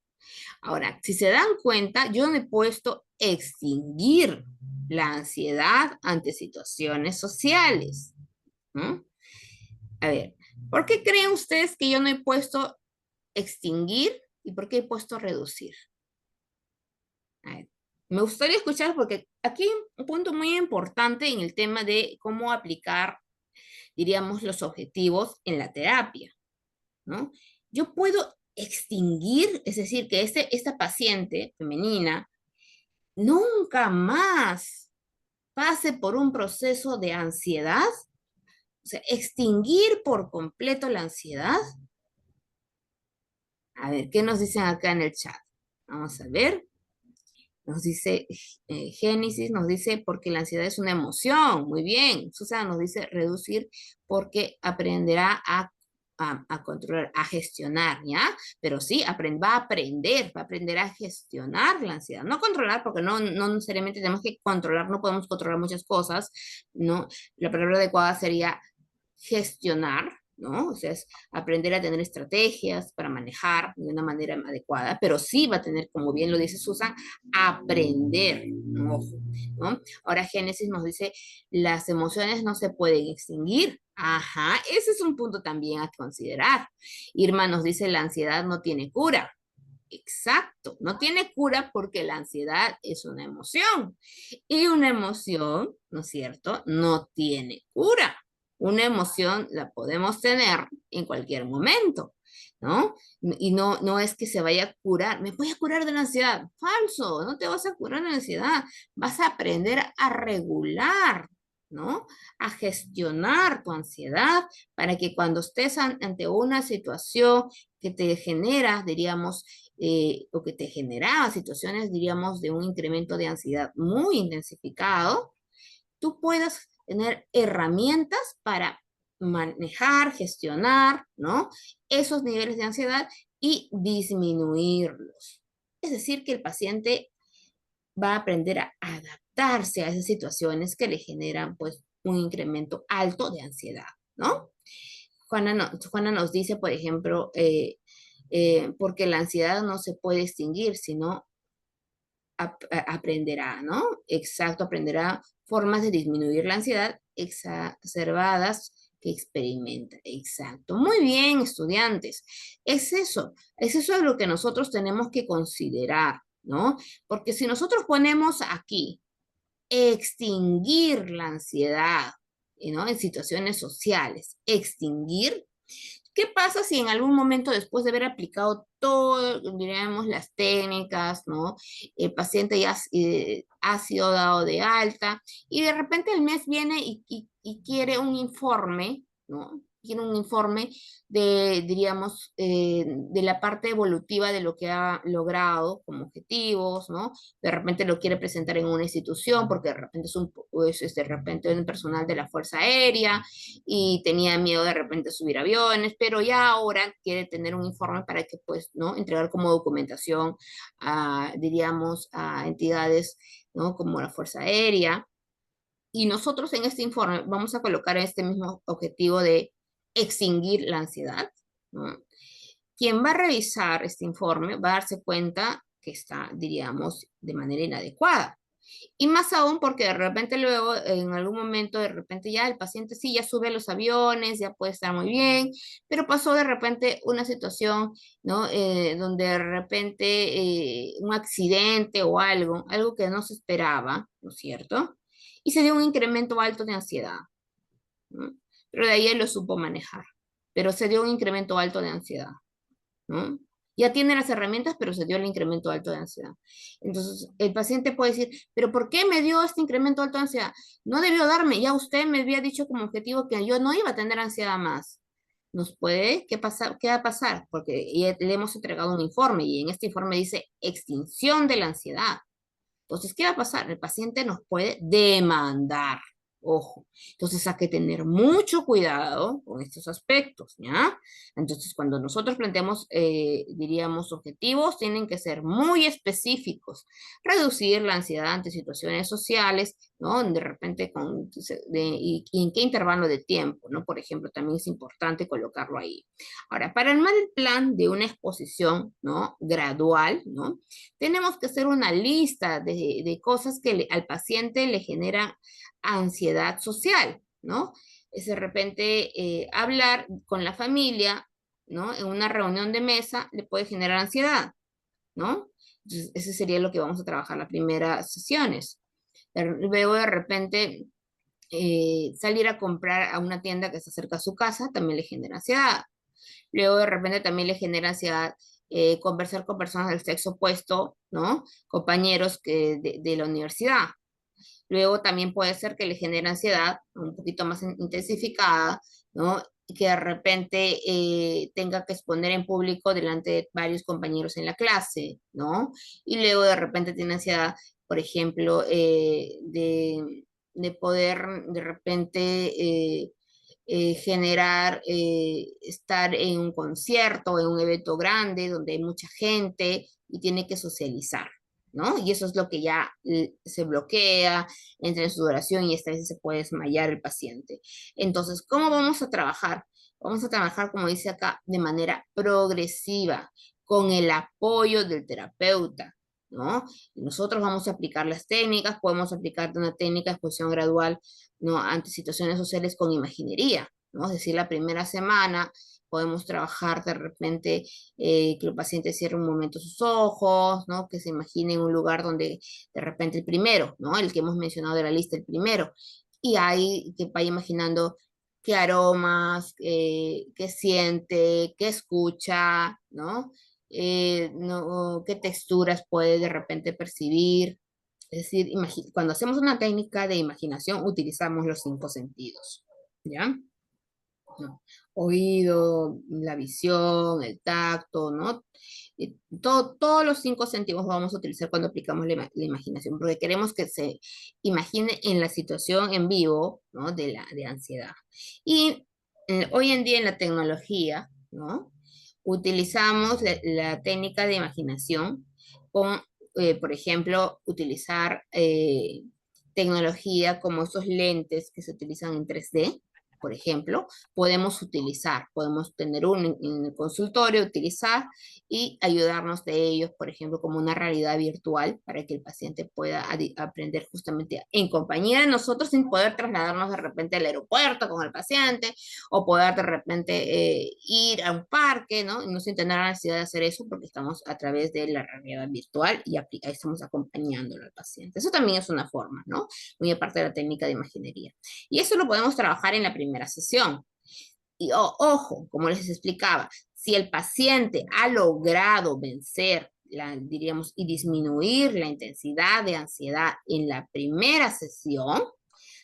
Ahora, si se dan cuenta, yo no he puesto extinguir la ansiedad ante situaciones sociales, ¿no? A ver, ¿por qué creen ustedes que yo no he puesto extinguir y por qué he puesto reducir? A ver, me gustaría escuchar porque aquí hay un punto muy importante en el tema de cómo aplicar, diríamos, los objetivos en la terapia, ¿no? Yo puedo extinguir, es decir, que esta paciente femenina nunca más pase por un proceso de ansiedad, o sea, extinguir por completo la ansiedad. A ver, ¿qué nos dicen acá en el chat? Vamos a ver. Nos dice Génesis, nos dice porque la ansiedad es una emoción. Muy bien. Susana nos dice reducir porque aprenderá a controlar, a gestionar, ¿ya? Pero sí, va a aprender a gestionar la ansiedad. No controlar, porque no necesariamente tenemos que controlar, no podemos controlar muchas cosas, ¿no? La palabra adecuada sería gestionar, ¿no? O sea, es aprender a tener estrategias para manejar de una manera adecuada, pero sí va a tener, como bien lo dice Susan, aprender, ojo, ¿no? Ahora Génesis nos dice, las emociones no se pueden extinguir. Ajá, ese es un punto también a considerar. Irma nos dice, la ansiedad no tiene cura. Exacto, no tiene cura porque la ansiedad es una emoción y una emoción, ¿no es cierto?, no tiene cura. Una emoción la podemos tener en cualquier momento, ¿no? Y no es que se vaya a curar, me voy a curar de la ansiedad. Falso, no te vas a curar de la ansiedad, vas a aprender a regular, ¿no? A gestionar tu ansiedad para que cuando estés ante una situación que te genera, diríamos, o que te generaba situaciones, diríamos, de un incremento de ansiedad muy intensificado, tú puedas tener herramientas para manejar, gestionar, ¿no? Esos niveles de ansiedad y disminuirlos. Es decir, que el paciente va a aprender a adaptarse a esas situaciones que le generan, pues, un incremento alto de ansiedad, ¿no? Juana nos dice, por ejemplo, porque la ansiedad no se puede extinguir, sino aprenderá, ¿no? Exacto, aprenderá formas de disminuir la ansiedad exacerbadas que experimenta. Exacto. Muy bien, estudiantes. Es eso lo que nosotros tenemos que considerar, ¿no? Porque si nosotros ponemos aquí extinguir la ansiedad, ¿no? En situaciones sociales, extinguir. ¿Qué pasa si en algún momento después de haber aplicado todo, diríamos, las técnicas, ¿no? El paciente ya ha sido dado de alta y de repente el mes viene y quiere un informe, ¿no? Quiere un informe diríamos, de la parte evolutiva de lo que ha logrado como objetivos, ¿no? De repente lo quiere presentar en una institución porque de repente es de repente un personal de la Fuerza Aérea y tenía miedo de repente subir aviones, pero ya ahora quiere tener un informe para que, pues, ¿no? Entregar como documentación diríamos, a entidades, ¿no? Como la Fuerza Aérea. Y nosotros en este informe vamos a colocar este mismo objetivo de extinguir la ansiedad, ¿no? Quien va a revisar este informe va a darse cuenta que está, diríamos, de manera inadecuada. Y más aún porque de repente luego, en algún momento, de repente ya el paciente sí, ya sube a los aviones, ya puede estar muy bien, pero pasó de repente una situación, ¿no? Donde de repente un accidente o algo que no se esperaba, ¿no es cierto? Y se dio un incremento alto de ansiedad, ¿no? Pero de ahí él lo supo manejar, pero se dio un incremento alto de ansiedad, ¿no? Ya tiene las herramientas, pero se dio el incremento alto de ansiedad. Entonces, el paciente puede decir, pero ¿por qué me dio este incremento alto de ansiedad? No debió darme, ya usted me había dicho como objetivo que yo no iba a tener ansiedad más. Nos puede, ¿qué va a pasar? Porque ya le hemos entregado un informe y en este informe dice extinción de la ansiedad. Entonces, ¿qué va a pasar? El paciente nos puede demandar. Ojo. Entonces, hay que tener mucho cuidado con estos aspectos, ¿ya? Entonces, cuando nosotros planteamos, diríamos, objetivos, tienen que ser muy específicos. Reducir la ansiedad ante situaciones sociales, ¿no? De repente, y en qué intervalo de tiempo, ¿no? Por ejemplo, también es importante colocarlo ahí. Ahora, para armar el plan de una exposición, ¿no? Gradual, ¿no? Tenemos que hacer una lista de cosas que al paciente le generan ansiedad social, ¿no? Es de repente hablar con la familia, ¿no? En una reunión de mesa le puede generar ansiedad, ¿no? Entonces, ese sería lo que vamos a trabajar las primeras sesiones. Luego de repente salir a comprar a una tienda que está cerca a su casa también le genera ansiedad. Luego de repente también le genera ansiedad conversar con personas del sexo opuesto, ¿no? Compañeros de la universidad. Luego también puede ser que le genere ansiedad un poquito más intensificada, ¿no? Y que de repente tenga que exponer en público delante de varios compañeros en la clase, ¿no? Y luego de repente tiene ansiedad, por ejemplo, de poder de repente generar, estar en un concierto, en un evento grande donde hay mucha gente y tiene que socializar, ¿no? Y eso es lo que ya se bloquea, entra en sudoración y esta vez se puede desmayar el paciente. Entonces, ¿cómo vamos a trabajar? Vamos a trabajar, como dice acá, de manera progresiva, con el apoyo del terapeuta, ¿no? Nosotros vamos a aplicar las técnicas, podemos aplicar una técnica de exposición gradual, ¿no? Ante situaciones sociales con imaginería, ¿no? Es decir, la primera semana podemos trabajar de repente que el paciente cierre un momento sus ojos, ¿no? Que se imagine en un lugar donde de repente el primero, ¿no? El que hemos mencionado de la lista, el primero. Y ahí que vaya imaginando qué aromas, qué siente, qué escucha, ¿no? No, qué texturas puede de repente percibir. Es decir, cuando hacemos una técnica de imaginación, utilizamos los cinco sentidos, ¿ya? ¿No? Oído, la visión, el tacto, ¿no? Todos los cinco sentidos vamos a utilizar cuando aplicamos la imaginación, porque queremos que se imagine en la situación en vivo, ¿no? De ansiedad. Y hoy en día en la tecnología, ¿no? Utilizamos la técnica de imaginación con, por ejemplo, utilizar tecnología como esos lentes que se utilizan en 3D, por ejemplo, podemos tener en el consultorio, utilizar y ayudarnos de ellos, por ejemplo, como una realidad virtual para que el paciente pueda aprender justamente en compañía de nosotros sin poder trasladarnos de repente al aeropuerto con el paciente o poder de repente ir a un parque, ¿no? Y no sin tener la necesidad de hacer eso porque estamos a través de la realidad virtual y estamos acompañándolo al paciente. Eso también es una forma, ¿no? Muy aparte de la técnica de imaginería. Y eso lo podemos trabajar en la primera sesión. Y ojo, como les explicaba, si el paciente ha logrado vencer, diríamos, y disminuir la intensidad de ansiedad en la primera sesión,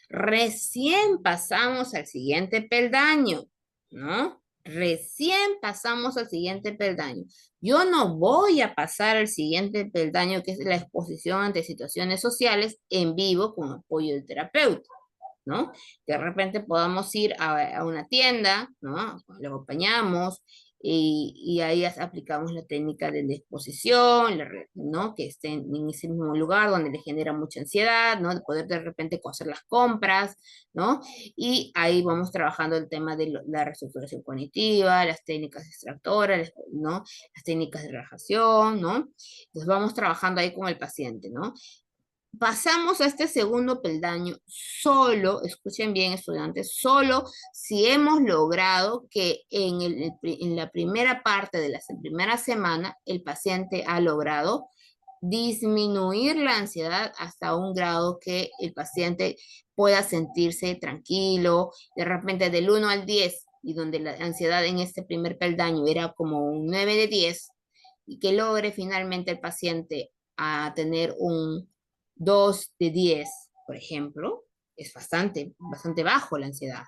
recién pasamos al siguiente peldaño, ¿no? Recién pasamos al siguiente peldaño. Yo no voy a pasar al siguiente peldaño, que es la exposición ante situaciones sociales en vivo con apoyo del terapeuta, ¿no? De repente podamos ir a una tienda, ¿no? Lo acompañamos, y ahí aplicamos la técnica de la exposición, ¿no? Que estén en ese mismo lugar donde le genera mucha ansiedad, ¿no? De poder de repente hacer las compras, ¿no? Y ahí vamos trabajando el tema de la reestructuración cognitiva, las técnicas extractoras, ¿no? Las técnicas de relajación, ¿no? Entonces vamos trabajando ahí con el paciente, ¿no? Pasamos a este segundo peldaño solo, escuchen bien estudiantes, solo si hemos logrado que en la primera parte de la primera semana el paciente ha logrado disminuir la ansiedad hasta un grado que el paciente pueda sentirse tranquilo, de repente del 1 al 10, y donde la ansiedad en este primer peldaño era como un 9 de 10, y que logre finalmente el paciente a tener un 2 de 10, por ejemplo, es bastante bajo la ansiedad.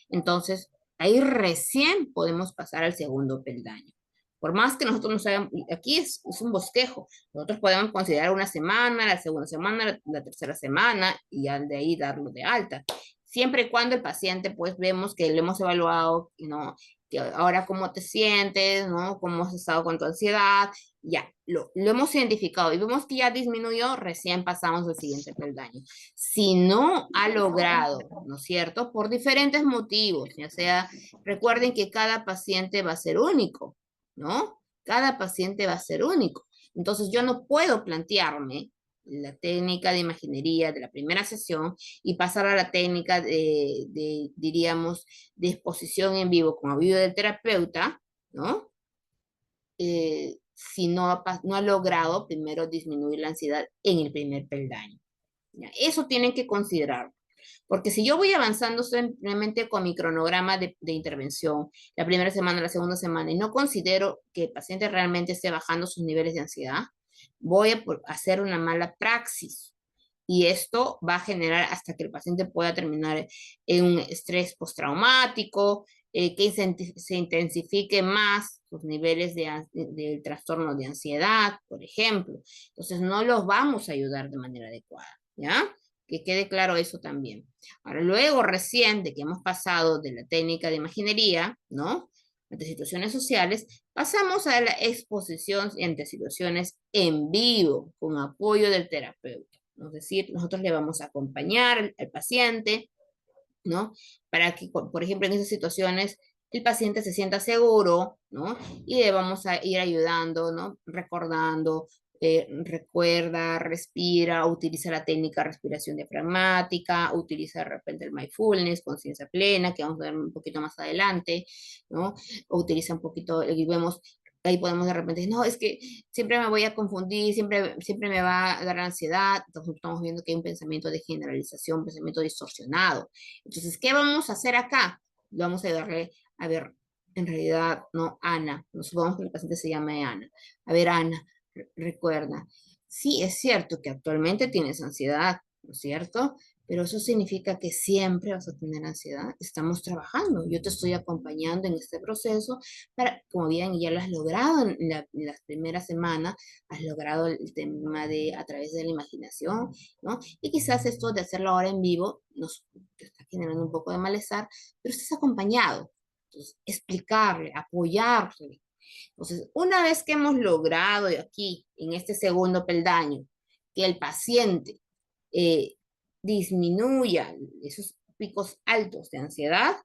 Entonces, ahí recién podemos pasar al segundo peldaño. Por más que nosotros no sabemos, aquí es un bosquejo, nosotros podemos considerar una semana, la segunda semana, la tercera semana, y ya de ahí darlo de alta. Siempre y cuando el paciente, pues vemos que lo hemos evaluado, ¿no? Que ahora cómo te sientes, ¿no? Cómo has estado con tu ansiedad, ya, lo hemos identificado y vemos que ya disminuyó, recién pasamos al siguiente peldaño. Si no ha logrado, ¿no es cierto? Por diferentes motivos, ya sea, recuerden que cada paciente va a ser único, ¿no? Cada paciente va a ser único. Entonces yo no puedo plantearme la técnica de imaginería de la primera sesión y pasar a la técnica diríamos, de exposición en vivo con apoyo del terapeuta, ¿no? Si no ha logrado primero disminuir la ansiedad en el primer peldaño. ¿Ya? Eso tienen que considerar. Porque si yo voy avanzando simplemente con mi cronograma de intervención, la primera semana, la segunda semana, y no considero que el paciente realmente esté bajando sus niveles de ansiedad, voy a hacer una mala praxis. Y esto va a generar hasta que el paciente pueda terminar en un estrés postraumático, que se intensifique más sus niveles del trastorno de ansiedad, por ejemplo. Entonces, no los vamos a ayudar de manera adecuada, ¿ya? Que quede claro eso también. Ahora, luego recién de que hemos pasado de la técnica de imaginería, ¿no? Ante situaciones sociales, pasamos a la exposición ante situaciones en vivo, con apoyo del terapeuta. Es decir, nosotros le vamos a acompañar al paciente, ¿no? Para que, por ejemplo, en esas situaciones el paciente se sienta seguro, ¿no? Y le vamos a ir ayudando, ¿no? Recordando, recuerda, respira, utiliza la técnica de respiración diafragmática, utiliza de repente el mindfulness, conciencia plena, que vamos a ver un poquito más adelante, ¿no? O utiliza un poquito, y vemos, ahí podemos de repente decir, no, es que siempre me voy a confundir, siempre me va a dar ansiedad. Entonces estamos viendo que hay un pensamiento de generalización, un pensamiento distorsionado. Entonces, ¿qué vamos a hacer acá? Vamos a darle, a ver, en realidad, no, Ana, nos supongamos que el paciente se llama Ana. A ver, Ana, recuerda, sí, es cierto que actualmente tienes ansiedad, ¿no es cierto? Pero eso significa que siempre vas a tener ansiedad. Estamos trabajando, yo te estoy acompañando en este proceso para, como bien ya lo has logrado en las primeras semanas, has logrado el tema de a través de la imaginación, ¿no? Y quizás esto de hacerlo ahora en vivo nos te está generando un poco de malestar, pero estás acompañado. Entonces, explicarle, apoyarle. Entonces, una vez que hemos logrado aquí, en este segundo peldaño, que el paciente eh, disminuya esos picos altos de ansiedad,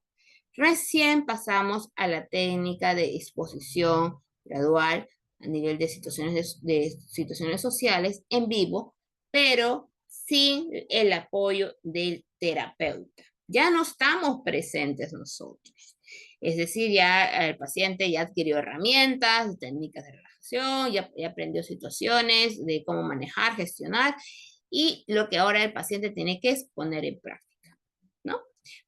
recién pasamos a la técnica de exposición gradual a nivel de situaciones sociales en vivo, pero sin el apoyo del terapeuta. Ya no estamos presentes nosotros. Es decir, ya el paciente ya adquirió herramientas, técnicas de relajación, ya aprendió situaciones de cómo manejar, gestionar, y lo que ahora el paciente tiene que es poner en práctica, ¿no?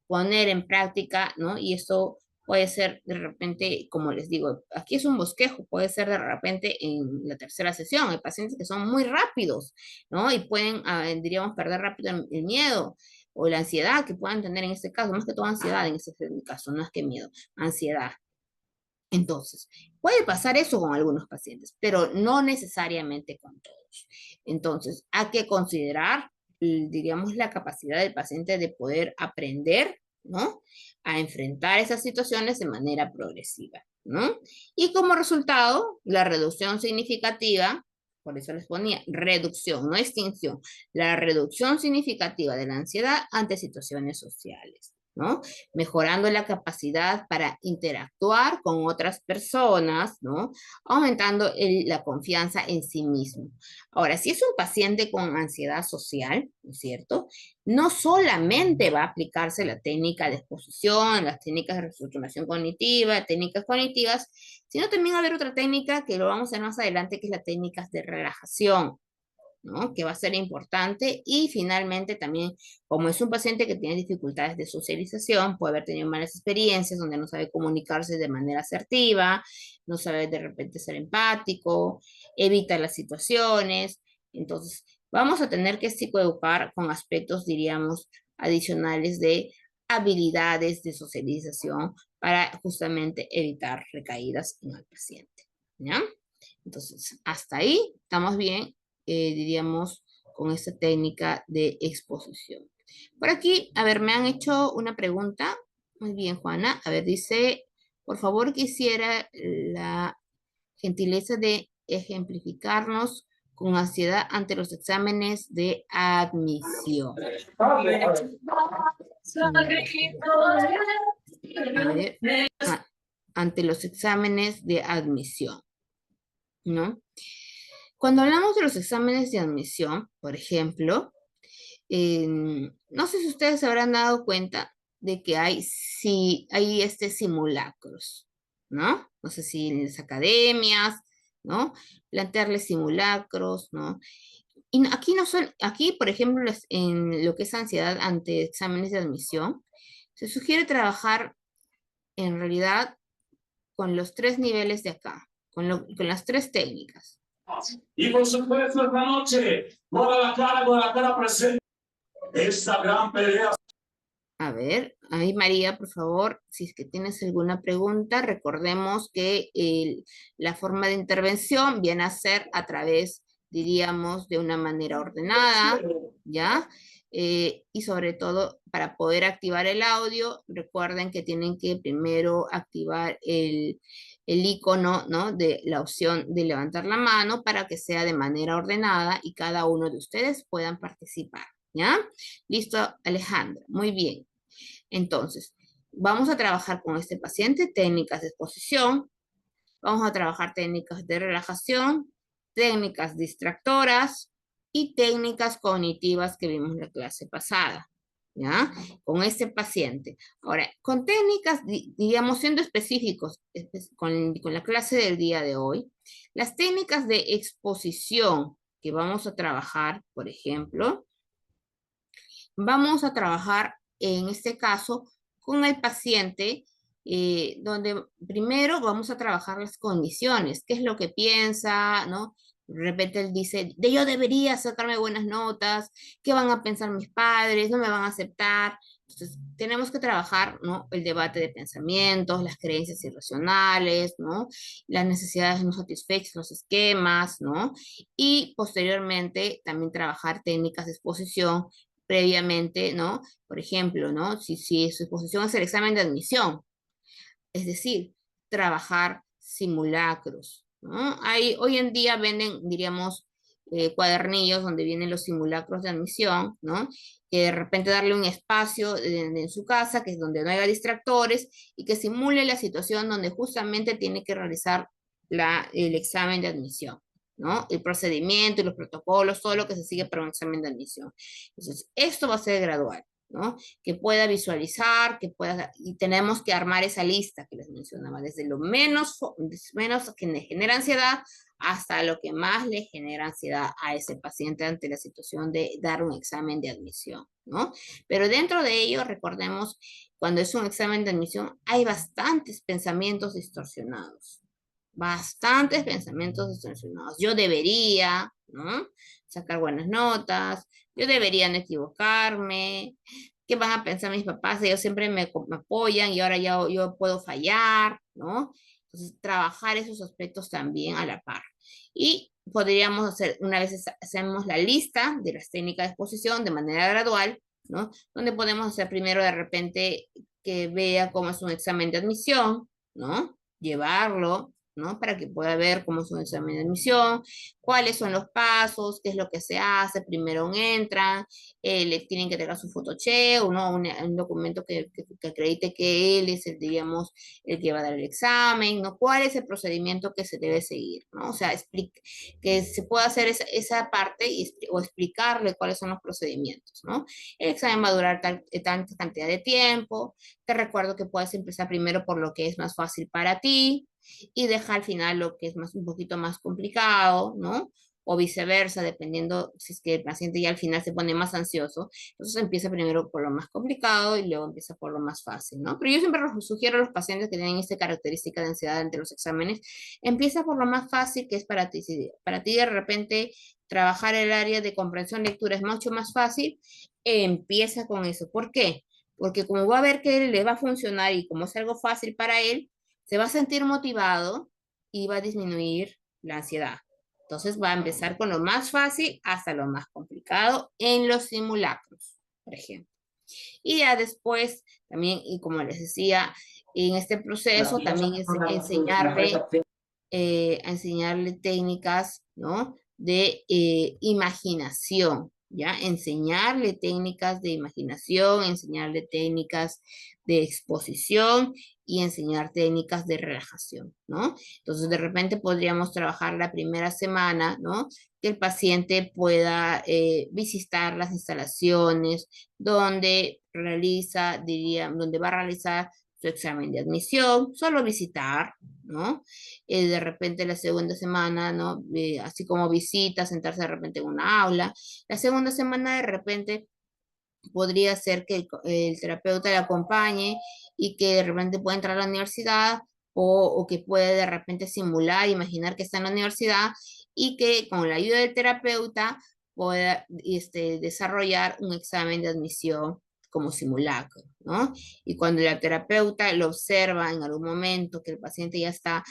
Poner en práctica, ¿no? Y eso puede ser de repente, como les digo, aquí es un bosquejo, puede ser de repente en la tercera sesión. Hay pacientes que son muy rápidos, ¿no? Y pueden, diríamos, perder rápido el miedo o la ansiedad que puedan tener en este caso, más que todo ansiedad en este caso, no es que miedo, ansiedad. Entonces, puede pasar eso con algunos pacientes, pero no necesariamente con todos. Entonces, hay que considerar, diríamos, la capacidad del paciente de poder aprender, ¿no? A enfrentar esas situaciones de manera progresiva. ¿no? Y como resultado, la reducción significativa, por eso les ponía reducción, no extinción, la reducción significativa de la ansiedad ante situaciones sociales, ¿no? Mejorando la capacidad para interactuar con otras personas, ¿no? Aumentando la confianza en sí mismo. Ahora, si es un paciente con ansiedad social, ¿no es cierto? No solamente va a aplicarse la técnica de exposición, las técnicas de reestructuración cognitiva, técnicas cognitivas, sino también va a haber otra técnica que lo vamos a ver más adelante, que es la técnica de relajación, ¿no? Que va a ser importante. Y finalmente también, como es un paciente que tiene dificultades de socialización, puede haber tenido malas experiencias donde no sabe comunicarse de manera asertiva, no sabe de repente ser empático, evita las situaciones. Entonces, vamos a tener que psicoeducar con aspectos, diríamos, adicionales de habilidades de socialización para justamente evitar recaídas en el paciente, ¿ya? Entonces, hasta ahí estamos bien, diríamos, con esta técnica de exposición. Por aquí, a ver, me han hecho una pregunta. Muy bien, Juana. A ver, dice, por favor, quisiera la gentileza de ejemplificarnos con ansiedad ante los exámenes de admisión. A ver, ante los exámenes de admisión, ¿no? Cuando hablamos de los exámenes de admisión, por ejemplo, no sé si ustedes se habrán dado cuenta de que hay simulacros, ¿no? No sé si en las academias, ¿no? Plantearles simulacros, ¿no? Y aquí no son, aquí, por ejemplo, en lo que es ansiedad ante exámenes de admisión, se sugiere trabajar en realidad con los tres niveles de acá, con las tres técnicas. Y por supuesto, esta noche, con la cara presente, esta gran pelea. A ver, ahí María, por favor, si es que tienes alguna pregunta, recordemos que la forma de intervención viene a ser a través, diríamos, de una manera ordenada, ¿ya? Y sobre todo, para poder activar el audio, recuerden que tienen que primero activar el icono, ¿no? De la opción de levantar la mano para que sea de manera ordenada y cada uno de ustedes puedan participar, ¿ya? Listo, Alejandra, muy bien. Entonces, vamos a trabajar con este paciente técnicas de exposición, vamos a trabajar técnicas de relajación, técnicas distractoras y técnicas cognitivas que vimos en la clase pasada, ¿ya? Con este paciente. Ahora, con técnicas, digamos, siendo específicos con la clase del día de hoy, las técnicas de exposición que vamos a trabajar, por ejemplo, vamos a trabajar en este caso con el paciente, donde primero vamos a trabajar las condiciones, qué es lo que piensa, ¿no? De repente él dice, de yo debería sacarme buenas notas, ¿qué van a pensar mis padres? ¿No me van a aceptar? Entonces, tenemos que trabajar, ¿no? El debate de pensamientos, las creencias irracionales, ¿no? Las necesidades no satisfechas, los esquemas, ¿no? Y posteriormente también trabajar técnicas de exposición previamente, ¿no? Por ejemplo, ¿no? Si su exposición es el examen de admisión, es decir, trabajar simulacros, ¿no? Hoy en día venden, diríamos, cuadernillos donde vienen los simulacros de admisión, ¿no? Que de repente darle un espacio en su casa, que es donde no haya distractores, y que simule la situación donde justamente tiene que realizar el examen de admisión, ¿no? El procedimiento y los protocolos, todo lo que se sigue para un examen de admisión. Entonces, esto va a ser gradual, ¿no? Que pueda visualizar, y tenemos que armar esa lista que les mencionaba, desde lo menos que le genera ansiedad hasta lo que más le genera ansiedad a ese paciente ante la situación de dar un examen de admisión, ¿no? Pero dentro de ello, recordemos, cuando es un examen de admisión, hay bastantes pensamientos distorsionados. Bastantes pensamientos distorsionados. Yo debería, ¿no? Sacar buenas notas, yo debería no equivocarme, ¿qué van a pensar mis papás? Ellos siempre me apoyan y ahora ya yo puedo fallar, ¿no? Entonces, trabajar esos aspectos también a la par. Y podríamos hacer, una vez hacemos la lista de las técnicas de exposición de manera gradual, ¿no? Donde podemos hacer primero de repente que vea cómo es un examen de admisión, ¿no? llevarlo, ¿no? Para que pueda ver cómo es un examen de admisión, cuáles son los pasos, qué es lo que se hace, primero entran, le tienen que entregar su fotoche, ¿no? Un documento que acredite que él es el, digamos, el que va a dar el examen, ¿no? ¿Cuál es el procedimiento que se debe seguir, ¿no? O sea, que se pueda hacer esa parte o explicarle cuáles son los procedimientos, ¿no? El examen va a durar tanta cantidad de tiempo. Te recuerdo que puedes empezar primero por lo que es más fácil para ti y dejar al final lo que es más, un poquito más complicado, ¿no? O viceversa, dependiendo si es que el paciente ya al final se pone más ansioso. Entonces empieza primero por lo más complicado y luego empieza por lo más fácil, ¿no? Pero yo siempre sugiero a los pacientes que tienen esta característica de ansiedad entre los exámenes, empieza por lo más fácil que es para ti. Si para ti de repente trabajar el área de comprensión lectura es mucho más fácil, empieza con eso. ¿Por qué? Porque como va a ver que le va a funcionar y como es algo fácil para él, se va a sentir motivado y va a disminuir la ansiedad. Entonces va a empezar con lo más fácil hasta lo más complicado en los simulacros, por ejemplo. Y ya después, también, y como les decía, en este proceso también es enseñarle técnicas, ¿no? De imaginación, ¿ya? Enseñarle técnicas de imaginación, enseñarle técnicas de exposición y enseñar técnicas de relajación, ¿no? Entonces, de repente podríamos trabajar la primera semana, ¿no? Que el paciente pueda visitar las instalaciones donde donde va a realizar su examen de admisión, solo visitar, ¿no? De repente la segunda semana, ¿no? Así como visita, sentarse de repente en una aula. La segunda semana de repente podría ser que el terapeuta le acompañe y que de repente pueda entrar a la universidad o que puede de repente simular, imaginar que está en la universidad y que con la ayuda del terapeuta pueda desarrollar un examen de admisión como simulacro, ¿no? Y cuando la terapeuta lo observa en algún momento que el paciente ya está,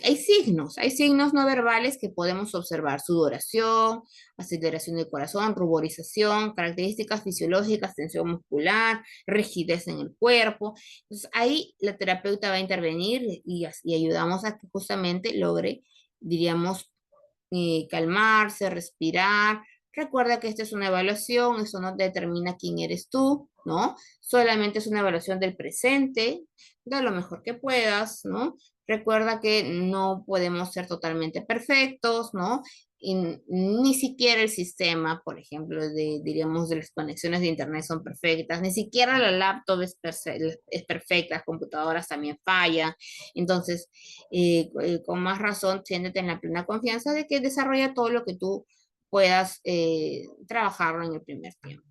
hay signos no verbales que podemos observar: sudoración, aceleración del corazón, ruborización, características fisiológicas, tensión muscular, rigidez en el cuerpo. Entonces ahí la terapeuta va a intervenir y ayudamos a que justamente logre, diríamos, calmarse, respirar. Recuerda que esta es una evaluación, eso no determina quién eres tú, ¿no? Solamente es una evaluación del presente, da lo mejor que puedas, ¿no? Recuerda que no podemos ser totalmente perfectos, ¿no? Y ni siquiera el sistema, por ejemplo, diríamos, de las conexiones de internet son perfectas, ni siquiera la laptop es perfecta, las computadoras también fallan. Entonces, con más razón, siéntete en la plena confianza de que desarrolla todo lo que tú puedas trabajarlo en el primer tiempo.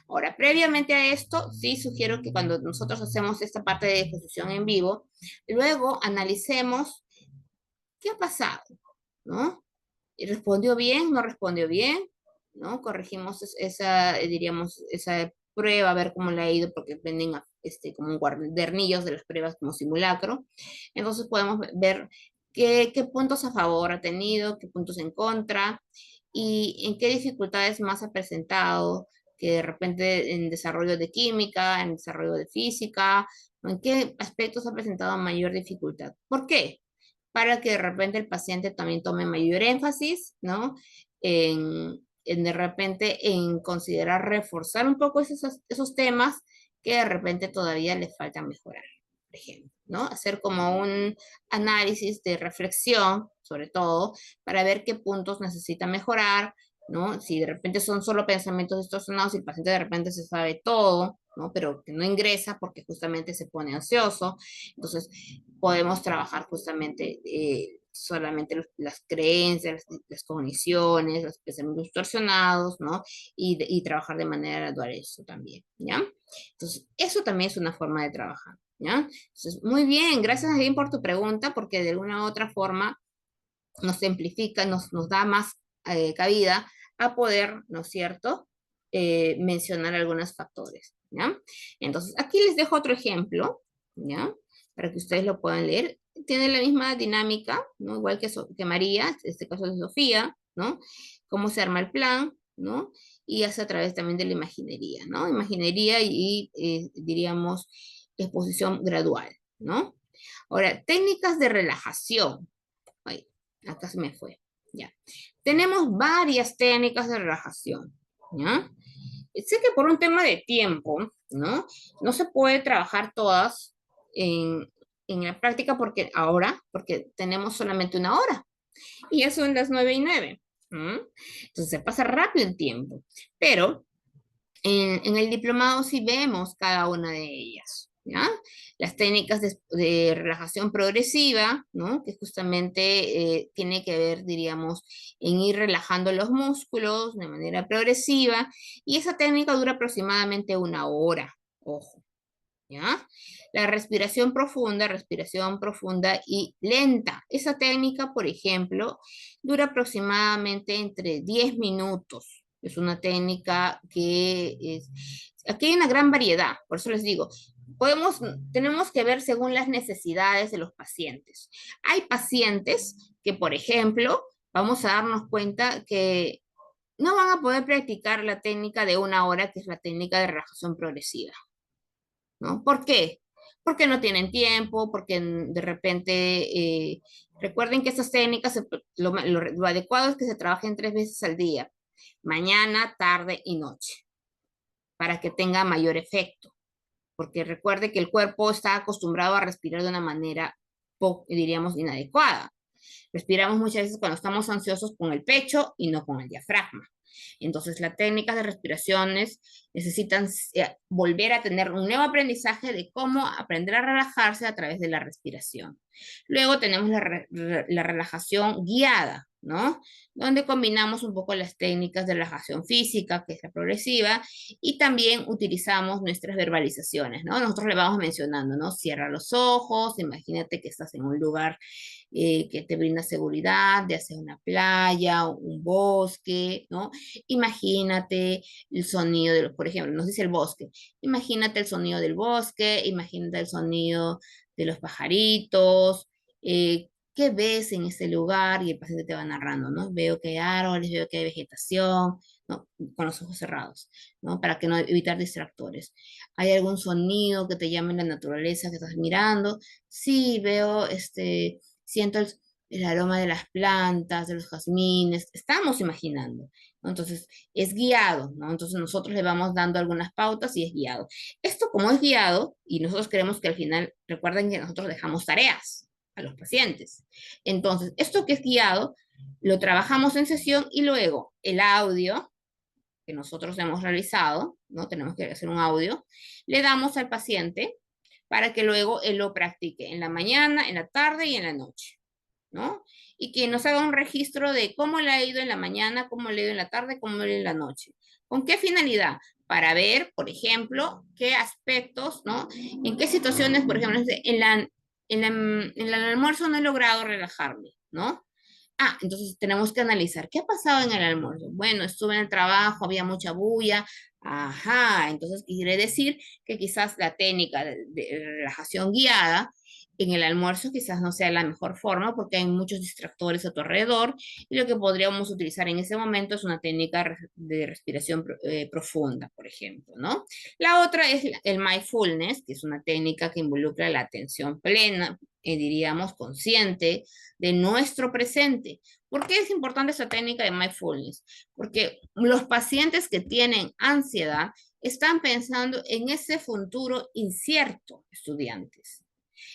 Ahora, previamente a esto, sí sugiero que cuando nosotros hacemos esta parte de exposición en vivo, luego analicemos qué ha pasado, ¿no? ¿Y respondió bien? ¿No respondió bien? ¿No? Corregimos esa, diríamos, esa prueba, a ver cómo le ha ido, porque venden como cuadernillos de las pruebas como simulacro. Entonces podemos ver qué puntos a favor ha tenido, qué puntos en contra, y en qué dificultades más ha presentado, que de repente en desarrollo de química, en desarrollo de física, ¿no? En qué aspectos ha presentado mayor dificultad. ¿Por qué? Para que de repente el paciente también tome mayor énfasis, ¿no? En de repente en considerar reforzar un poco esos temas que de repente todavía le falta mejorar, por ejemplo, ¿no? Hacer como un análisis de reflexión, sobre todo, para ver qué puntos necesita mejorar, ¿no? Si de repente son solo pensamientos distorsionados, si el paciente de repente se sabe todo, ¿no? Pero que no ingresa porque justamente se pone ansioso, entonces podemos trabajar justamente solamente las creencias, las cogniciones, los pensamientos distorsionados, ¿no? Y trabajar de manera gradual eso también, ¿ya? Entonces, eso también es una forma de trabajar, ¿ya? Entonces, muy bien, gracias bien por tu pregunta, porque de alguna u otra forma nos simplifica, nos da más cabida a poder, ¿no es cierto?, mencionar algunos factores, ¿ya? Entonces, aquí les dejo otro ejemplo, ¿ya? Para que ustedes lo puedan leer. Tiene la misma dinámica, ¿no? Igual que María, en este caso de Sofía, ¿no? Cómo se arma el plan, ¿no? Y hace a través también de la imaginería, ¿no? Imaginería y diríamos, exposición gradual, ¿no? Ahora, técnicas de relajación. Ay, acá se me fue. Ya. Tenemos varias técnicas de relajación. ¿Ya? Sé que por un tema de tiempo, ¿no? No se puede trabajar todas en la práctica porque tenemos solamente una hora. Y ya son las 9:09. Entonces se pasa rápido el tiempo. Pero en el diplomado sí vemos cada una de ellas, ¿ya? Las técnicas de relajación progresiva, ¿no? Que justamente tiene que ver, diríamos, en ir relajando los músculos de manera progresiva, y esa técnica dura aproximadamente una hora, ojo, ¿ya? La respiración profunda y lenta. Esa técnica, por ejemplo, dura aproximadamente entre 10 minutos. Es una técnica que es... Aquí hay una gran variedad, por eso les digo, tenemos que ver según las necesidades de los pacientes. Hay pacientes que, por ejemplo, vamos a darnos cuenta que no van a poder practicar la técnica de una hora, que es la técnica de relajación progresiva. ¿No? ¿Por qué? Porque no tienen tiempo, porque de repente, recuerden que estas técnicas, lo adecuado es que se trabajen 3 veces al día, mañana, tarde y noche, para que tenga mayor efecto. Porque recuerde que el cuerpo está acostumbrado a respirar de una manera, diríamos, inadecuada. Respiramos muchas veces cuando estamos ansiosos con el pecho y no con el diafragma. Entonces, las técnicas de respiraciones necesitan volver a tener un nuevo aprendizaje de cómo aprender a relajarse a través de la respiración. Luego tenemos la relajación guiada, ¿no? Donde combinamos un poco las técnicas de relajación física, que es la progresiva, y también utilizamos nuestras verbalizaciones, ¿no? Nosotros le vamos mencionando, ¿no? Cierra los ojos, imagínate que estás en un lugar que te brinda seguridad, ya sea una playa, un bosque, ¿no? Imagínate el sonido por ejemplo, nos dice el bosque, imagínate el sonido del bosque, imagínate el sonido de los pajaritos, ¿qué ves en ese lugar? Y el paciente te va narrando, ¿no? Veo que hay árboles, veo que hay vegetación, ¿no? Con los ojos cerrados, ¿no? Para que no evitar distractores. ¿Hay algún sonido que te llame en la naturaleza que estás mirando? Sí, veo, siento el aroma de las plantas, de los jazmines, estamos imaginando, ¿no? Entonces, es guiado, ¿no? Entonces, nosotros le vamos dando algunas pautas y es guiado. Esto, como es guiado, y nosotros queremos que al final, recuerden que nosotros dejamos tareas a los pacientes. Entonces, esto que es guiado, lo trabajamos en sesión y luego el audio que nosotros hemos realizado, ¿no? Tenemos que hacer un audio, le damos al paciente para que luego él lo practique en la mañana, en la tarde y en la noche, ¿no? Y que nos haga un registro de cómo le ha ido en la mañana, cómo le ha ido en la tarde, cómo le ha ido en la noche. ¿Con qué finalidad? Para ver, por ejemplo, qué aspectos, ¿no? En qué situaciones, por ejemplo, en el almuerzo no he logrado relajarme, ¿no? Ah, entonces tenemos que analizar qué ha pasado en el almuerzo. Bueno, estuve en el trabajo, había mucha bulla. Ajá, entonces quiere decir que quizás la técnica de relajación guiada en el almuerzo quizás no sea la mejor forma porque hay muchos distractores a tu alrededor y lo que podríamos utilizar en ese momento es una técnica de respiración profunda, por ejemplo, ¿no? La otra es el mindfulness, que es una técnica que involucra la atención plena, diríamos consciente, de nuestro presente. ¿Por qué es importante esta técnica de mindfulness? Porque los pacientes que tienen ansiedad están pensando en ese futuro incierto, estudiantes.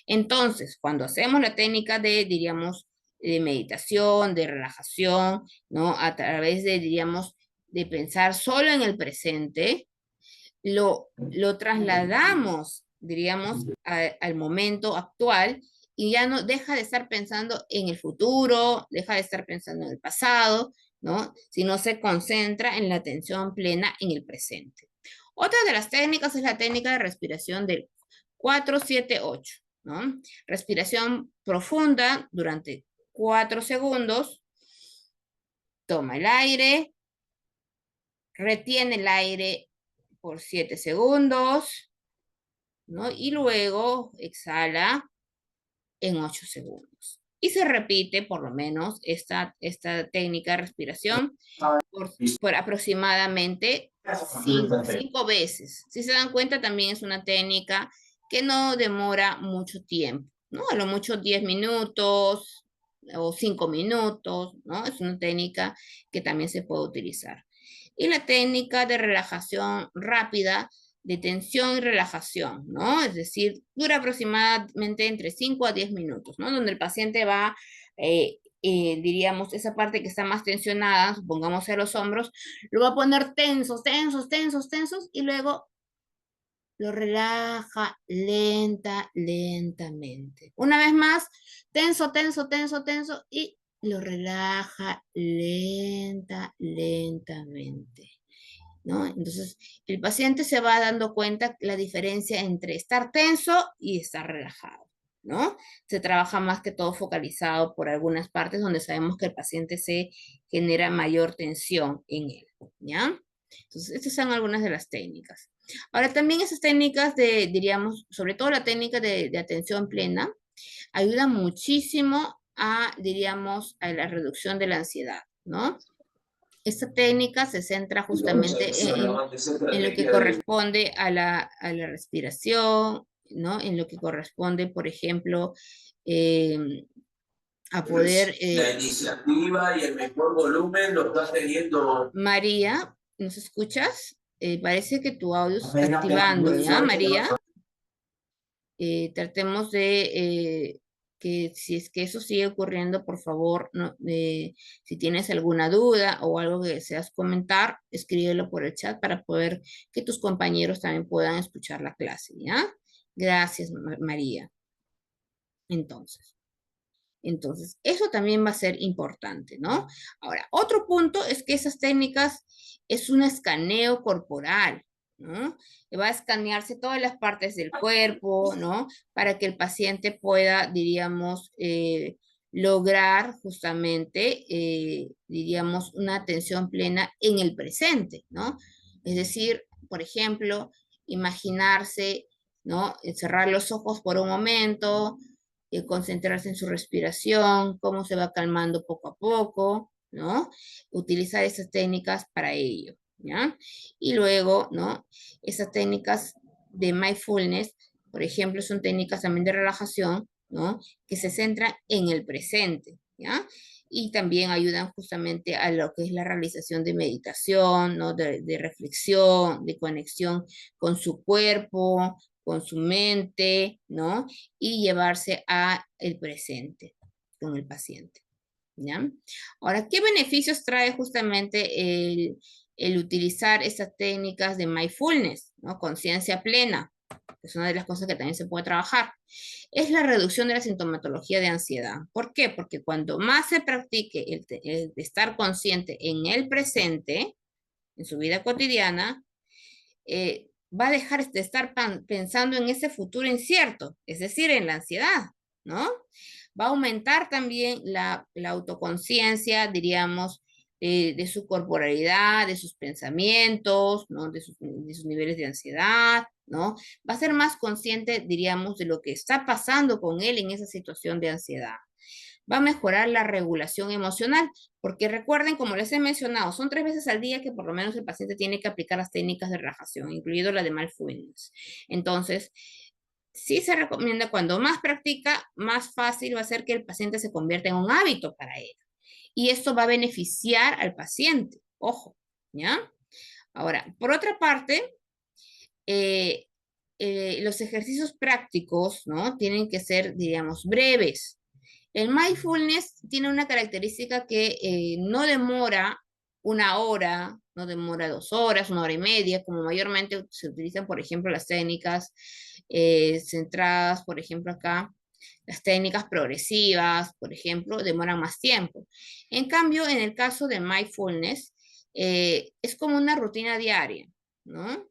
Entonces, cuando hacemos la técnica de, diríamos, de meditación, de relajación, ¿no? A través de, diríamos, de pensar solo en el presente, lo trasladamos, diríamos, al momento actual y ya no deja de estar pensando en el futuro, deja de estar pensando en el pasado, ¿no? Sino se concentra en la atención plena en el presente. Otra de las técnicas es la técnica de respiración del 4-7-8, ¿no? Respiración profunda durante 4 segundos, toma el aire, retiene el aire por 7 segundos, ¿no? Y luego exhala en 8 segundos. Y se repite por lo menos esta técnica de respiración por aproximadamente 5 veces. Si se dan cuenta, también es una técnica que no demora mucho tiempo. ¿no? A lo mucho 10 minutos o 5 minutos, ¿no? Es una técnica que también se puede utilizar. Y la técnica de relajación rápida, de tensión y relajación, ¿no? Es decir, dura aproximadamente entre 5 a 10 minutos, ¿no? Donde el paciente va, diríamos, esa parte que está más tensionada, supongamos a los hombros, lo va a poner tensos, tensos, tensos, tensos, y luego lo relaja lentamente. Una vez más, tenso, tenso, tenso, tenso, y lo relaja lentamente, ¿no? Entonces, el paciente se va dando cuenta la diferencia entre estar tenso y estar relajado, ¿no? Se trabaja más que todo focalizado por algunas partes donde sabemos que el paciente se genera mayor tensión en él, ¿ya? Entonces, estas son algunas de las técnicas. Ahora, también esas técnicas diríamos, sobre todo la técnica de atención plena, ayuda muchísimo a, diríamos, a la reducción de la ansiedad, ¿no? Esta técnica se centra justamente en lo que corresponde a la respiración, ¿no? En lo que corresponde, por ejemplo, a poder... La iniciativa y el mejor volumen lo estás teniendo. María, ¿nos escuchas? Parece que tu audio se está Apenas pega activando, muy ¿ya, fuerte. María? Tratemos de que si es que eso sigue ocurriendo, por favor, no, si tienes alguna duda o algo que deseas comentar, escríbelo por el chat para poder que tus compañeros también puedan escuchar la clase, ¿ya? Gracias, María. Entonces. Entonces, eso también va a ser importante, ¿no? Ahora, otro punto es que esas técnicas es un escaneo corporal, ¿no? Que va a escanearse todas las partes del cuerpo, ¿no? Para que el paciente pueda, diríamos, lograr justamente, diríamos, una atención plena en el presente, ¿no? Es decir, por ejemplo, imaginarse, ¿no? Cerrar los ojos por un momento, concentrarse en su respiración, cómo se va calmando poco a poco, ¿no? Utilizar esas técnicas para ello, ¿ya? Y luego, ¿no? Esas técnicas de mindfulness, por ejemplo, son técnicas también de relajación, ¿no? Que se centran en el presente, ¿ya? Y también ayudan justamente a lo que es la realización de meditación, ¿no? De reflexión, de conexión con su cuerpo, con su mente, ¿no? Y llevarse a el presente con el paciente, ¿ya? Ahora, ¿qué beneficios trae justamente el utilizar estas técnicas de mindfulness, ¿no? Conciencia plena, que es una de las cosas que también se puede trabajar. Es la reducción de la sintomatología de ansiedad. ¿Por qué? Porque cuando más se practique el estar consciente en el presente, en su vida cotidiana, va a dejar de estar pensando en ese futuro incierto, es decir, en la ansiedad, ¿no? Va a aumentar también la autoconciencia, diríamos, de su corporalidad, de sus pensamientos, ¿no? De sus niveles de ansiedad, ¿no? Va a ser más consciente, diríamos, de lo que está pasando con él en esa situación de ansiedad. Va a mejorar la regulación emocional, porque recuerden, como les he mencionado, son 3 veces al día que por lo menos el paciente tiene que aplicar las técnicas de relajación, incluido la de mindfulness. Entonces, sí se recomienda cuando más practica, más fácil va a ser que el paciente se convierta en un hábito para él. Y esto va a beneficiar al paciente. Ojo, ¿ya? Ahora, por otra parte, eh, los ejercicios prácticos, ¿no? Tienen que ser, diríamos, breves. El mindfulness tiene una característica que no demora 1 hora, no demora 2 horas, 1 hora y media, como mayormente se utilizan, por ejemplo, las técnicas centradas, por ejemplo, acá, las técnicas progresivas, por ejemplo, demoran más tiempo. En cambio, en el caso de mindfulness, es como una rutina diaria, ¿no?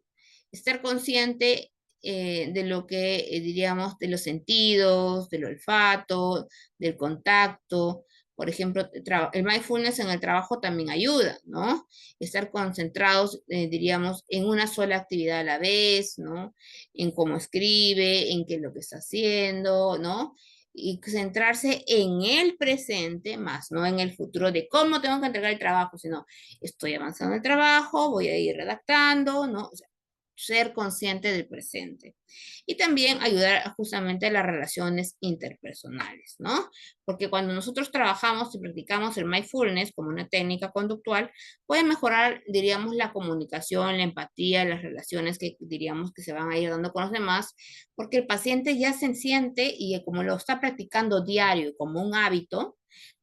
Estar consciente de lo que diríamos de los sentidos, del olfato, del contacto. Por ejemplo, el mindfulness en el trabajo también ayuda, ¿no? Estar concentrados, diríamos, en una sola actividad a la vez, ¿no? En cómo escribe, en qué es lo que está haciendo, ¿no? Y centrarse en el presente más, no en el futuro de cómo tengo que entregar el trabajo, sino estoy avanzando en el trabajo, voy a ir redactando, ¿no? O sea, ser consciente del presente. Y también ayudar justamente a las relaciones interpersonales, ¿no? Porque cuando nosotros trabajamos y practicamos el mindfulness como una técnica conductual, puede mejorar, diríamos, la comunicación, la empatía, las relaciones que diríamos que se van a ir dando con los demás, porque el paciente ya se siente y como lo está practicando diario como un hábito,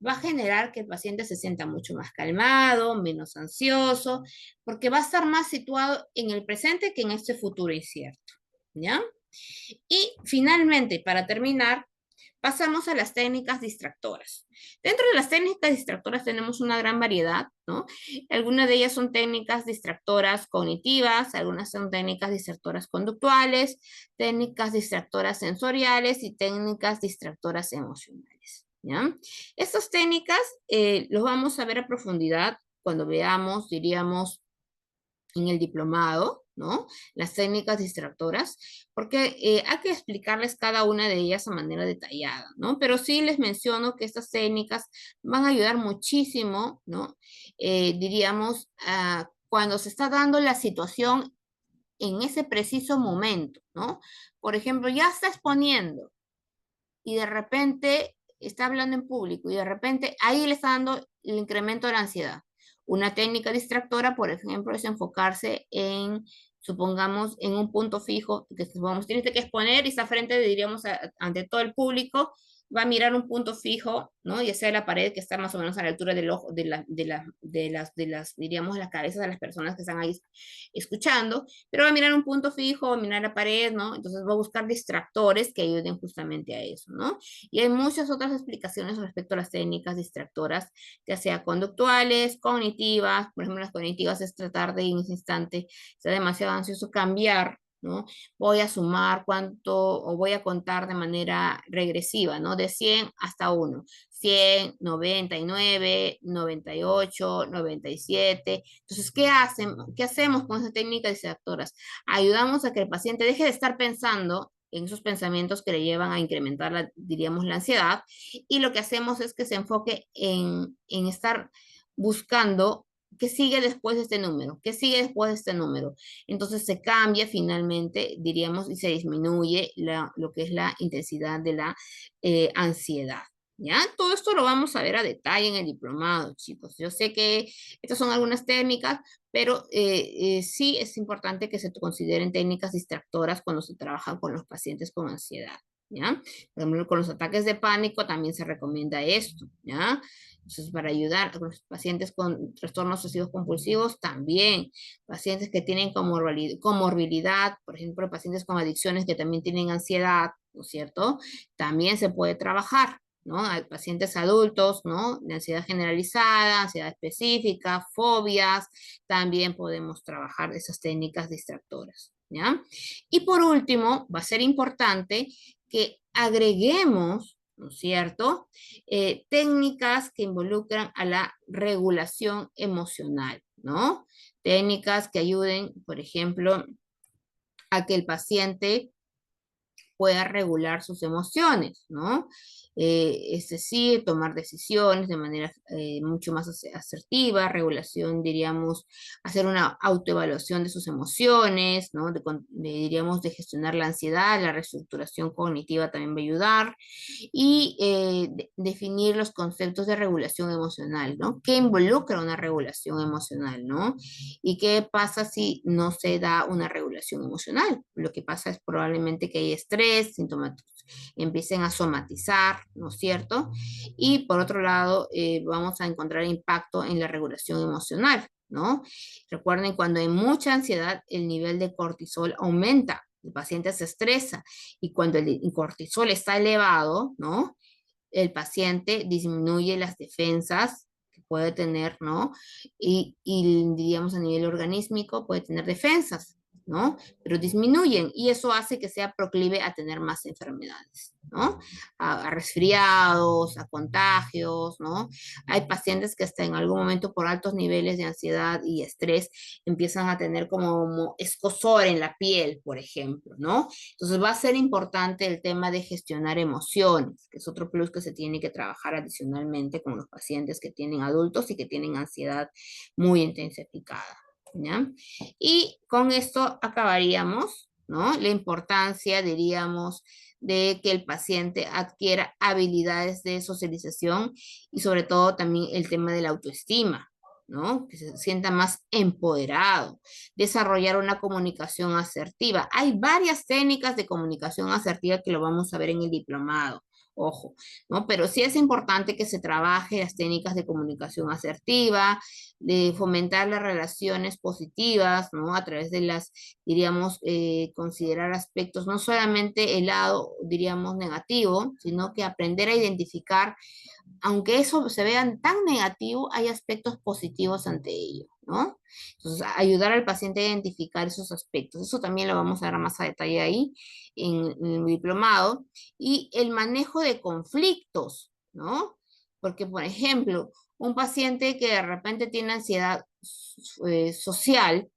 va a generar que el paciente se sienta mucho más calmado, menos ansioso, porque va a estar más situado en el presente que en este futuro incierto, ¿ya? Y finalmente, para terminar, pasamos a las técnicas distractoras. Dentro de las técnicas distractoras tenemos una gran variedad, ¿no? Algunas de ellas son técnicas distractoras cognitivas, algunas son técnicas distractoras conductuales, técnicas distractoras sensoriales y técnicas distractoras emocionales, ¿ya? Estas técnicas los vamos a ver a profundidad cuando veamos, diríamos, en el diplomado, ¿no? Las técnicas distractoras, porque hay que explicarles cada una de ellas de manera detallada, ¿no? Pero sí les menciono que estas técnicas van a ayudar muchísimo, ¿no? Diríamos, cuando se está dando la situación en ese preciso momento, ¿no? Por ejemplo, ya está exponiendo y de repente está hablando en público y de repente ahí le está dando el incremento de la ansiedad. Una técnica distractora, por ejemplo, es enfocarse en, supongamos, en un punto fijo que vamos, tienes que exponer y está frente, diríamos, ante todo el público, va a mirar un punto fijo, ¿no? Ya sea la pared que está más o menos a la altura del ojo, diríamos, las cabezas de las personas que están ahí escuchando, pero va a mirar un punto fijo, va a mirar la pared, ¿no? Entonces va a buscar distractores que ayuden justamente a eso, ¿no? Y hay muchas otras explicaciones respecto a las técnicas distractoras, ya sea conductuales, cognitivas. Por ejemplo, las cognitivas es tratar de en ese instante, está demasiado ansioso, cambiar, ¿no? Voy a sumar cuánto o voy a contar de manera regresiva, ¿no? De 100 hasta 1. 100, 99, 98, 97. Entonces, ¿qué hacen? ¿Qué hacemos con esa técnica distractoras? Ayudamos a que el paciente deje de estar pensando en esos pensamientos que le llevan a incrementar, diríamos, la ansiedad, y lo que hacemos es que se enfoque en estar buscando qué sigue después de este número, qué sigue después de este número. Entonces se cambia finalmente, diríamos, y se disminuye lo que es la intensidad de la ansiedad. ¿Ya? Todo esto lo vamos a ver a detalle en el diplomado, chicos. Yo sé que estas son algunas técnicas, pero sí es importante que se consideren técnicas distractoras cuando se trabaja con los pacientes con ansiedad, ¿ya? Por ejemplo, con los ataques de pánico también se recomienda esto, ¿ya? Entonces, para ayudar a los pacientes con trastornos obsesivos compulsivos, también pacientes que tienen comorbilidad, por ejemplo, pacientes con adicciones que también tienen ansiedad, ¿no es cierto? También se puede trabajar, ¿no? Hay pacientes adultos, ¿no? De ansiedad generalizada, ansiedad específica, fobias, también podemos trabajar esas técnicas distractoras, ¿ya? Y por último, va a ser importante que agreguemos, ¿no es cierto? Técnicas que involucran a la regulación emocional, ¿no? Técnicas que ayuden, por ejemplo, a que el paciente pueda regular sus emociones, ¿no? Es decir, tomar decisiones de manera mucho más asertiva, regulación, diríamos, hacer una autoevaluación de sus emociones, ¿no? Diríamos, de gestionar la ansiedad, la reestructuración cognitiva también va a ayudar, y definir los conceptos de regulación emocional, ¿no? ¿Qué involucra una regulación emocional, ¿no? ¿Y qué pasa si no se da una regulación emocional? Lo que pasa es probablemente que hay estrés, síntomas empiecen a somatizar, ¿no es cierto? Y por otro lado, vamos a encontrar impacto en la regulación emocional, ¿no? Recuerden, cuando hay mucha ansiedad, el nivel de cortisol aumenta, el paciente se estresa, y cuando el cortisol está elevado, ¿no? El paciente disminuye las defensas que puede tener, ¿no? Y diríamos a nivel organísmico puede tener defensas, ¿no? Pero disminuyen y eso hace que sea proclive a tener más enfermedades, ¿no? A resfriados, a contagios, ¿no? Hay pacientes que hasta en algún momento por altos niveles de ansiedad y estrés empiezan a tener como escozor en la piel, por ejemplo, ¿no? Entonces va a ser importante el tema de gestionar emociones, que es otro plus que se tiene que trabajar adicionalmente con los pacientes que tienen adultos y que tienen ansiedad muy intensificada. ¿Ya? Y con esto acabaríamos, ¿no? La importancia, diríamos, de que el paciente adquiera habilidades de socialización y sobre todo también el tema de la autoestima, ¿no? Que se sienta más empoderado, desarrollar una comunicación asertiva. Hay varias técnicas de comunicación asertiva que lo vamos a ver en el diplomado. Ojo, ¿no? Pero sí es importante que se trabaje las técnicas de comunicación asertiva, de fomentar las relaciones positivas, ¿no? A través de las, diríamos, considerar aspectos, no solamente el lado, diríamos, negativo, sino que aprender a identificar, aunque eso se vea tan negativo, hay aspectos positivos ante ello, ¿no? Entonces, ayudar al paciente a identificar esos aspectos. Eso también lo vamos a ver más a detalle ahí en el diplomado. Y el manejo de conflictos, ¿no? Porque, por ejemplo, un paciente que de repente tiene ansiedad social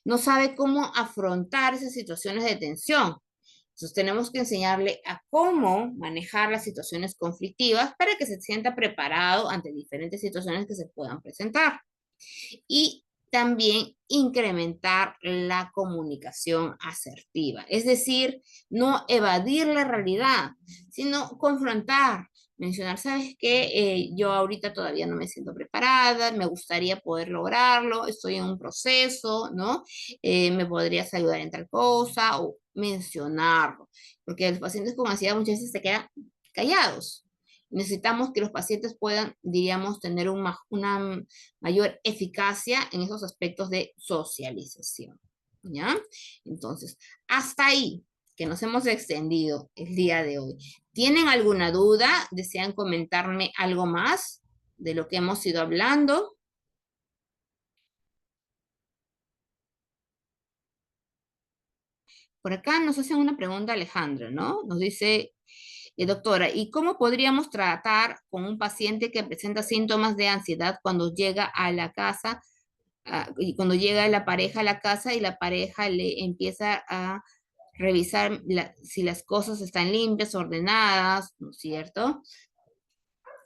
no sabe cómo afrontar esas situaciones de tensión. Entonces tenemos que enseñarle a cómo manejar las situaciones conflictivas para que se sienta preparado ante diferentes situaciones que se puedan presentar. Y también incrementar la comunicación asertiva, es decir, no evadir la realidad, sino confrontar, mencionar, ¿sabes qué? Yo ahorita todavía no me siento preparada, me gustaría poder lograrlo, estoy en un proceso, ¿no? ¿Me podrías ayudar en tal cosa? O mencionarlo, porque los pacientes con ansiedad muchas veces se quedan callados. Necesitamos que los pacientes puedan, diríamos, tener una mayor eficacia en esos aspectos de socialización. ¿Ya? Entonces, hasta ahí que nos hemos extendido el día de hoy. ¿Tienen alguna duda? ¿Desean comentarme algo más de lo que hemos ido hablando? Por acá nos hacen una pregunta Alejandra, ¿no? Nos dice, doctora, ¿y cómo podríamos tratar con un paciente que presenta síntomas de ansiedad cuando llega a la casa, y cuando llega la pareja a la casa y la pareja le empieza a revisar si las cosas están limpias, ordenadas, ¿no es cierto?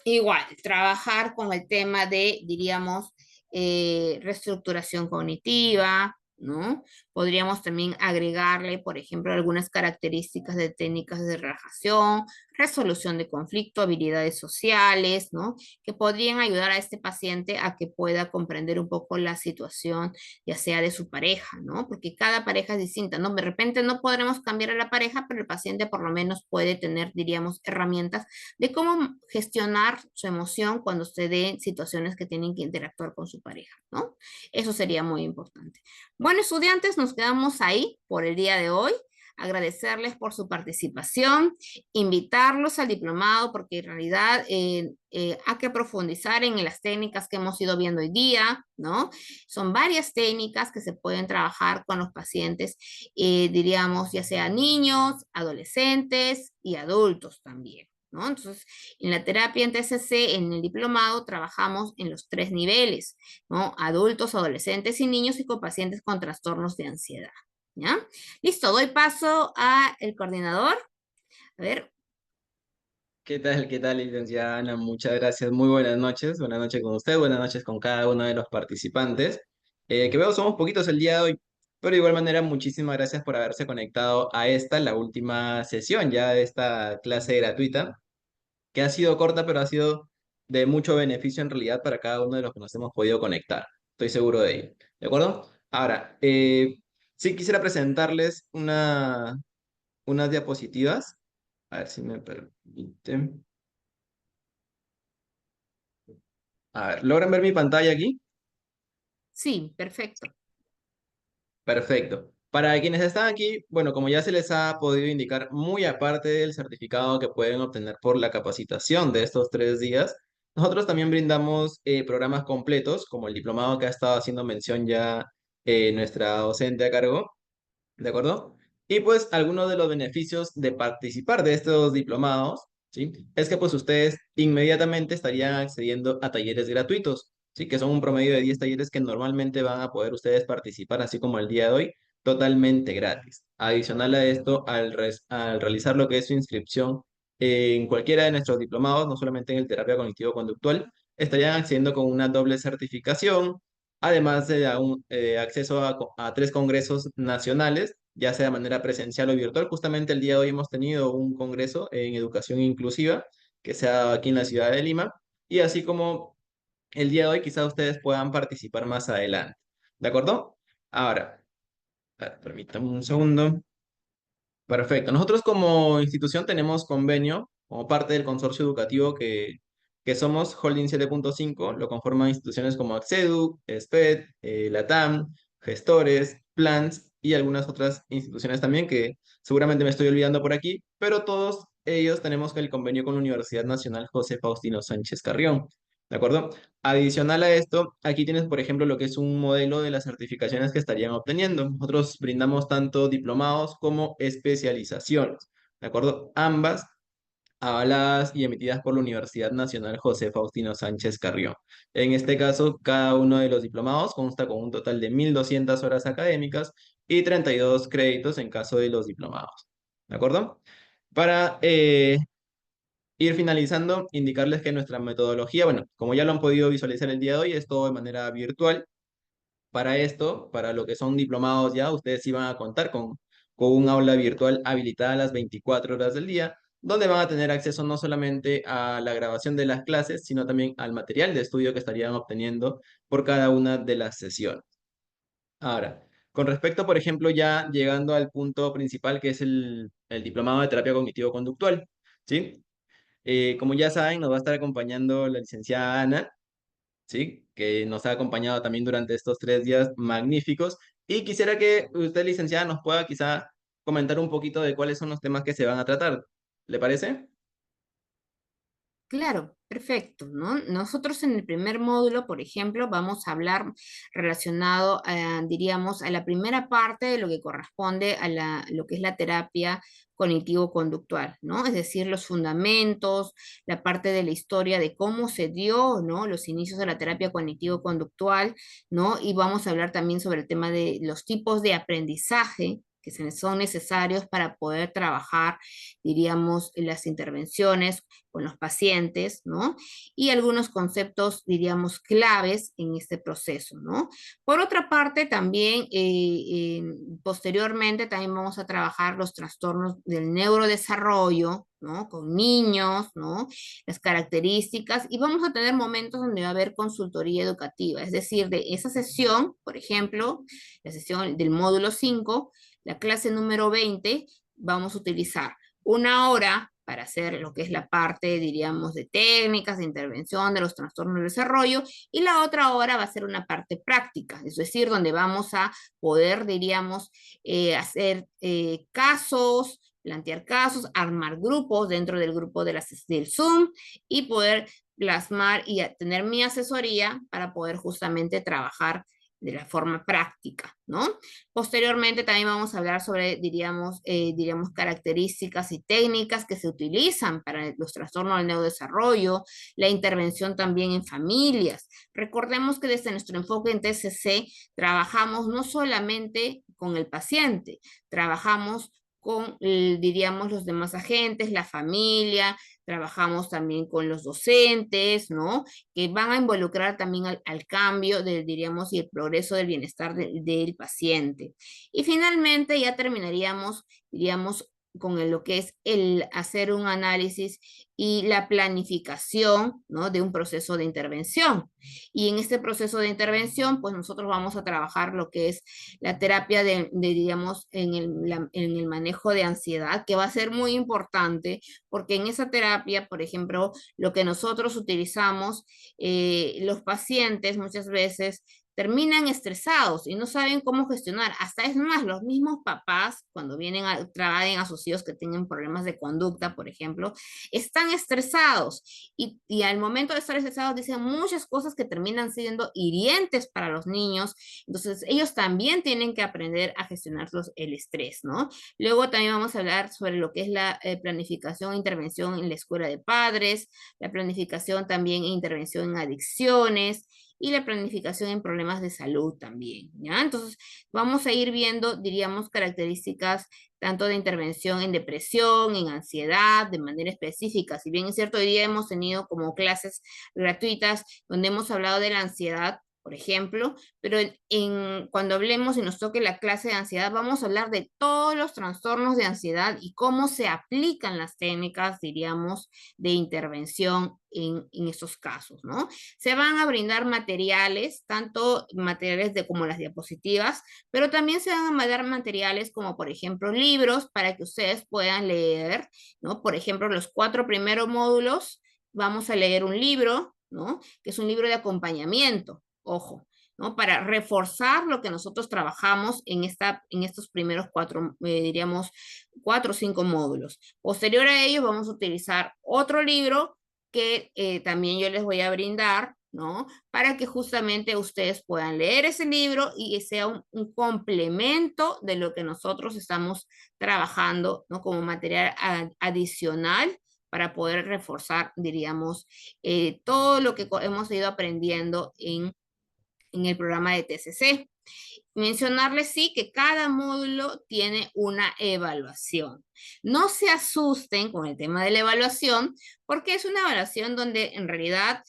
Igual, trabajar con el tema de, diríamos, reestructuración cognitiva, ¿no? Podríamos también agregarle, por ejemplo, algunas características de técnicas de relajación, resolución de conflicto, habilidades sociales, ¿no? Que podrían ayudar a este paciente a que pueda comprender un poco la situación, ya sea de su pareja, ¿no? Porque cada pareja es distinta, ¿no? De repente no podremos cambiar a la pareja, pero el paciente por lo menos puede tener, diríamos, herramientas de cómo gestionar su emoción cuando se dé situaciones que tienen que interactuar con su pareja, ¿no? Eso sería muy importante. Bueno, estudiantes, nos quedamos ahí por el día de hoy. Agradecerles por su participación, invitarlos al diplomado porque en realidad hay que profundizar en las técnicas que hemos ido viendo hoy día, ¿no? Son varias técnicas que se pueden trabajar con los pacientes, diríamos, ya sea niños, adolescentes y adultos también, ¿no? Entonces, en la terapia en TCC, en el diplomado, trabajamos en los 3 niveles, ¿no? Adultos, adolescentes y niños y con pacientes con trastornos de ansiedad, ¿ya? Listo, doy paso a el coordinador. A ver, Qué tal, licenciada Ana? Muchas gracias. Muy buenas noches. Buenas noches con usted, buenas noches con cada uno de los participantes. Que veo somos poquitos el día de hoy, pero de igual manera muchísimas gracias por haberse conectado a esta, la última sesión ya de esta clase gratuita, que ha sido corta, pero ha sido de mucho beneficio en realidad para cada uno de los que nos hemos podido conectar. Estoy seguro de ello. ¿De acuerdo? Ahora, sí quisiera presentarles unas diapositivas. A ver si me permiten. A ver, ¿logran ver mi pantalla aquí? sí, perfecto. Perfecto. Para quienes están aquí, bueno, como ya se les ha podido indicar, muy aparte del certificado que pueden obtener por la capacitación de estos 3 días, nosotros también brindamos programas completos, como el diplomado que ha estado haciendo mención ya nuestra docente a cargo, ¿de acuerdo? Y pues algunos de los beneficios de participar de estos diplomados, ¿sí? Es que pues ustedes inmediatamente estarían accediendo a talleres gratuitos, ¿sí? Que son un promedio de 10 talleres que normalmente van a poder ustedes participar, así como el día de hoy, totalmente gratis. Adicional a esto, al realizar lo que es su inscripción en cualquiera de nuestros diplomados, no solamente en el terapia cognitivo-conductual, estarían accediendo con una doble certificación, Además, se da acceso a 3 congresos nacionales, ya sea de manera presencial o virtual. Justamente el día de hoy hemos tenido un congreso en educación inclusiva que se ha dado aquí en la ciudad de Lima, y así como el día de hoy quizás ustedes puedan participar más adelante. ¿De acuerdo? Ahora, permítanme un segundo. Perfecto. Nosotros como institución tenemos convenio como parte del consorcio educativo que somos Holding 7.5. Lo conforman instituciones como Accedu, SPED, LATAM, Gestores, Plans y algunas otras instituciones también que seguramente me estoy olvidando por aquí, pero todos ellos tenemos el convenio con la Universidad Nacional José Faustino Sánchez Carrión. ¿De acuerdo? Adicional a esto, aquí tienes, por ejemplo, lo que es un modelo de las certificaciones que estarían obteniendo. Nosotros brindamos tanto diplomados como especializaciones, ¿de acuerdo? Ambas avaladas y emitidas por la Universidad Nacional José Faustino Sánchez Carrión. En este caso, cada uno de los diplomados consta con un total de 1.200 horas académicas y 32 créditos en caso de los diplomados, ¿de acuerdo? Para ir finalizando, indicarles que nuestra metodología, bueno, como ya lo han podido visualizar el día de hoy, es todo de manera virtual. Para esto, para lo que son diplomados ya, ustedes sí van a contar con un aula virtual habilitada las 24 horas del día, donde van a tener acceso no solamente a la grabación de las clases, sino también al material de estudio que estarían obteniendo por cada una de las sesiones. Ahora, con respecto, por ejemplo, ya llegando al punto principal, que es el diplomado de terapia cognitivo-conductual, ¿sí? Como ya saben, nos va a estar acompañando la licenciada Ana, ¿sí? Que nos ha acompañado también durante estos 3 días magníficos. Y quisiera que usted, licenciada, nos pueda quizá comentar un poquito de cuáles son los temas que se van a tratar. ¿Le parece? Claro, perfecto, ¿no? Nosotros en el primer módulo, por ejemplo, vamos a hablar relacionado, diríamos, a la primera parte de lo que corresponde a lo que es la terapia cognitivo-conductual, ¿no? Es decir, los fundamentos, la parte de la historia de cómo se dio, ¿no? Los inicios de la terapia cognitivo-conductual, ¿no? Y vamos a hablar también sobre el tema de los tipos de aprendizaje que son necesarios para poder trabajar, diríamos, las intervenciones con los pacientes, ¿no? Y algunos conceptos, diríamos, claves en este proceso, ¿no? Por otra parte, también posteriormente también vamos a trabajar los trastornos del neurodesarrollo, ¿no? Con niños, ¿no? Las características y vamos a tener momentos donde va a haber consultoría educativa, es decir, de esa sesión, por ejemplo, la sesión del módulo 5, la clase número 20, vamos a utilizar 1 hora para hacer lo que es la parte, diríamos, de técnicas, de intervención de los trastornos del desarrollo, y la otra hora va a ser una parte práctica, es decir, donde vamos a poder, diríamos, hacer casos, plantear casos, armar grupos dentro del grupo del Zoom y poder plasmar y tener mi asesoría para poder justamente trabajar de la forma práctica, ¿no? Posteriormente también vamos a hablar sobre, diríamos, características y técnicas que se utilizan para los trastornos del neurodesarrollo, la intervención también en familias. Recordemos que desde nuestro enfoque en TCC trabajamos no solamente con el paciente, trabajamos con, diríamos, los demás agentes, la familia, trabajamos también con los docentes, ¿no? Que van a involucrar también al cambio del, diríamos, y el progreso del bienestar del paciente. Y finalmente ya terminaríamos, diríamos, con lo que es el hacer un análisis y la planificación, ¿no? De un proceso de intervención. Y en este proceso de intervención, pues nosotros vamos a trabajar lo que es la terapia digamos, en el manejo de ansiedad, que va a ser muy importante, porque en esa terapia, por ejemplo, lo que nosotros utilizamos, los pacientes muchas veces terminan estresados y no saben cómo gestionar. Hasta es más, los mismos papás, cuando traen a sus hijos que tienen problemas de conducta, por ejemplo, están estresados y al momento de estar estresados dicen muchas cosas que terminan siendo hirientes para los niños. Entonces, ellos también tienen que aprender a gestionar el estrés, ¿no? Luego también vamos a hablar sobre lo que es la planificación e intervención en la escuela de padres, la planificación también e intervención en adicciones, y la planificación en problemas de salud también, ¿ya? Entonces, vamos a ir viendo, diríamos, características tanto de intervención en depresión, en ansiedad, de manera específica. Si bien es cierto, hoy día hemos tenido como clases gratuitas donde hemos hablado de la ansiedad, por ejemplo, pero cuando hablemos y nos toque la clase de ansiedad, vamos a hablar de todos los trastornos de ansiedad y cómo se aplican las técnicas, diríamos, de intervención en estos casos, ¿no? Se van a brindar materiales, tanto materiales como las diapositivas, pero también se van a dar materiales como, por ejemplo, libros para que ustedes puedan leer, ¿no? Por ejemplo, los 4 primeros módulos, vamos a leer un libro, ¿no? Que es un libro de acompañamiento, ojo, ¿no? Para reforzar lo que nosotros trabajamos en estos primeros 4, diríamos, 4 o 5 módulos. Posterior a ello, vamos a utilizar otro libro que también yo les voy a brindar, ¿no? Para que justamente ustedes puedan leer ese libro y sea un complemento de lo que nosotros estamos trabajando, ¿no? Como material adicional para poder reforzar, diríamos, todo lo que hemos ido aprendiendo en el programa de TCC. Mencionarles, sí, que cada módulo tiene una evaluación. No se asusten con el tema de la evaluación, porque es una evaluación donde en realidad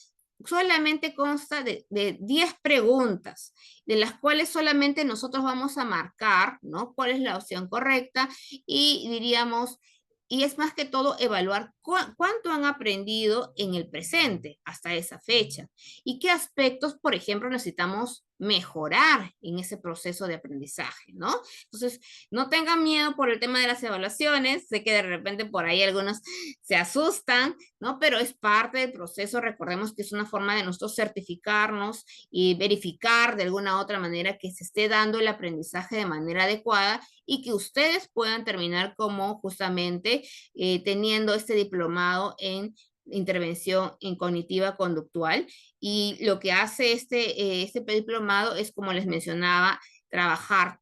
solamente consta de 10 preguntas, de las cuales solamente nosotros vamos a marcar, ¿no? Cuál es la opción correcta y diríamos, y es más que todo evaluar cuánto han aprendido en el presente hasta esa fecha y qué aspectos, por ejemplo, necesitamos mejorar en ese proceso de aprendizaje, ¿no? Entonces, no tengan miedo por el tema de las evaluaciones, sé que de repente por ahí algunos se asustan, ¿no? Pero es parte del proceso, recordemos que es una forma de nosotros certificarnos y verificar de alguna u otra manera que se esté dando el aprendizaje de manera adecuada y que ustedes puedan terminar como justamente teniendo este diplomado en intervención en cognitiva conductual. Y lo que hace este diplomado es, como les mencionaba, trabajar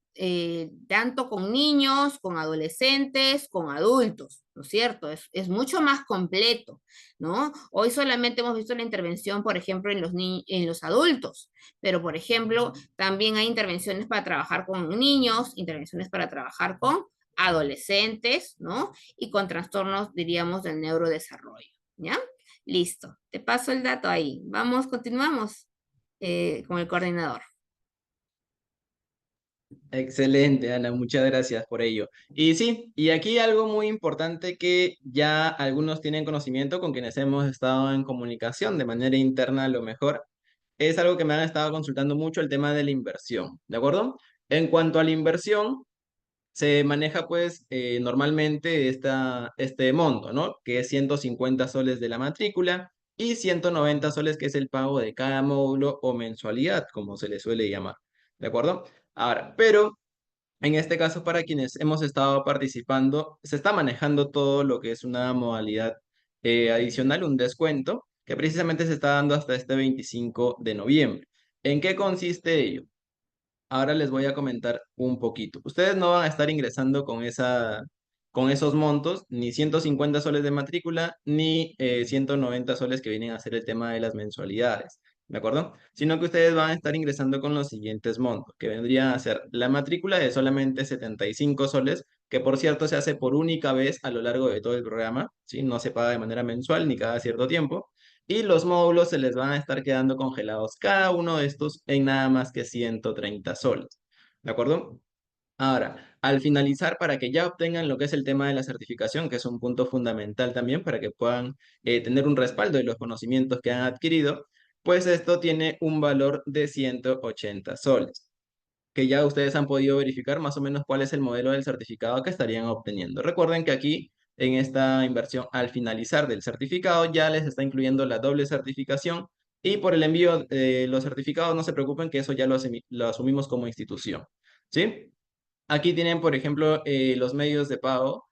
tanto con niños, con adolescentes, con adultos, ¿no es cierto? Es mucho más completo, ¿no? Hoy solamente hemos visto la intervención, por ejemplo, en los adultos, pero, por ejemplo, también hay intervenciones para trabajar con niños, intervenciones para trabajar con adolescentes, ¿no? Y con trastornos, diríamos, del neurodesarrollo, ¿ya? Listo, te paso el dato ahí. Vamos, continuamos con el coordinador. Excelente, Ana, muchas gracias por ello. Y sí, y aquí algo muy importante que ya algunos tienen conocimiento con quienes hemos estado en comunicación de manera interna a lo mejor, es algo que me han estado consultando mucho, el tema de la inversión, ¿de acuerdo? En cuanto a la inversión, se maneja pues normalmente este monto, ¿no? Que es 150 soles de la matrícula y 190 soles que es el pago de cada módulo o mensualidad, como se le suele llamar, ¿de acuerdo? Ahora, pero en este caso para quienes hemos estado participando, se está manejando todo lo que es una modalidad adicional, un descuento, que precisamente se está dando hasta este 25 de noviembre. ¿En qué consiste ello? Ahora les voy a comentar un poquito. Ustedes no van a estar ingresando con esos montos, ni 150 soles de matrícula, ni 190 soles que vienen a ser el tema de las mensualidades, ¿de acuerdo? Sino que ustedes van a estar ingresando con los siguientes montos, que vendrían a ser la matrícula de solamente 75 soles, que por cierto se hace por única vez a lo largo de todo el programa, ¿sí? No se paga de manera mensual ni cada cierto tiempo y los módulos se les van a estar quedando congelados cada uno de estos en nada más que 130 soles. ¿De acuerdo? Ahora, al finalizar, para que ya obtengan lo que es el tema de la certificación, que es un punto fundamental también para que puedan tener un respaldo de los conocimientos que han adquirido, pues esto tiene un valor de 180 soles, que ya ustedes han podido verificar más o menos cuál es el modelo del certificado que estarían obteniendo. Recuerden que aquí, en esta inversión, al finalizar del certificado, ya les está incluyendo la doble certificación y por el envío de los certificados, no se preocupen que eso ya lo asumimos como institución, ¿sí? Aquí tienen, por ejemplo, los medios de pago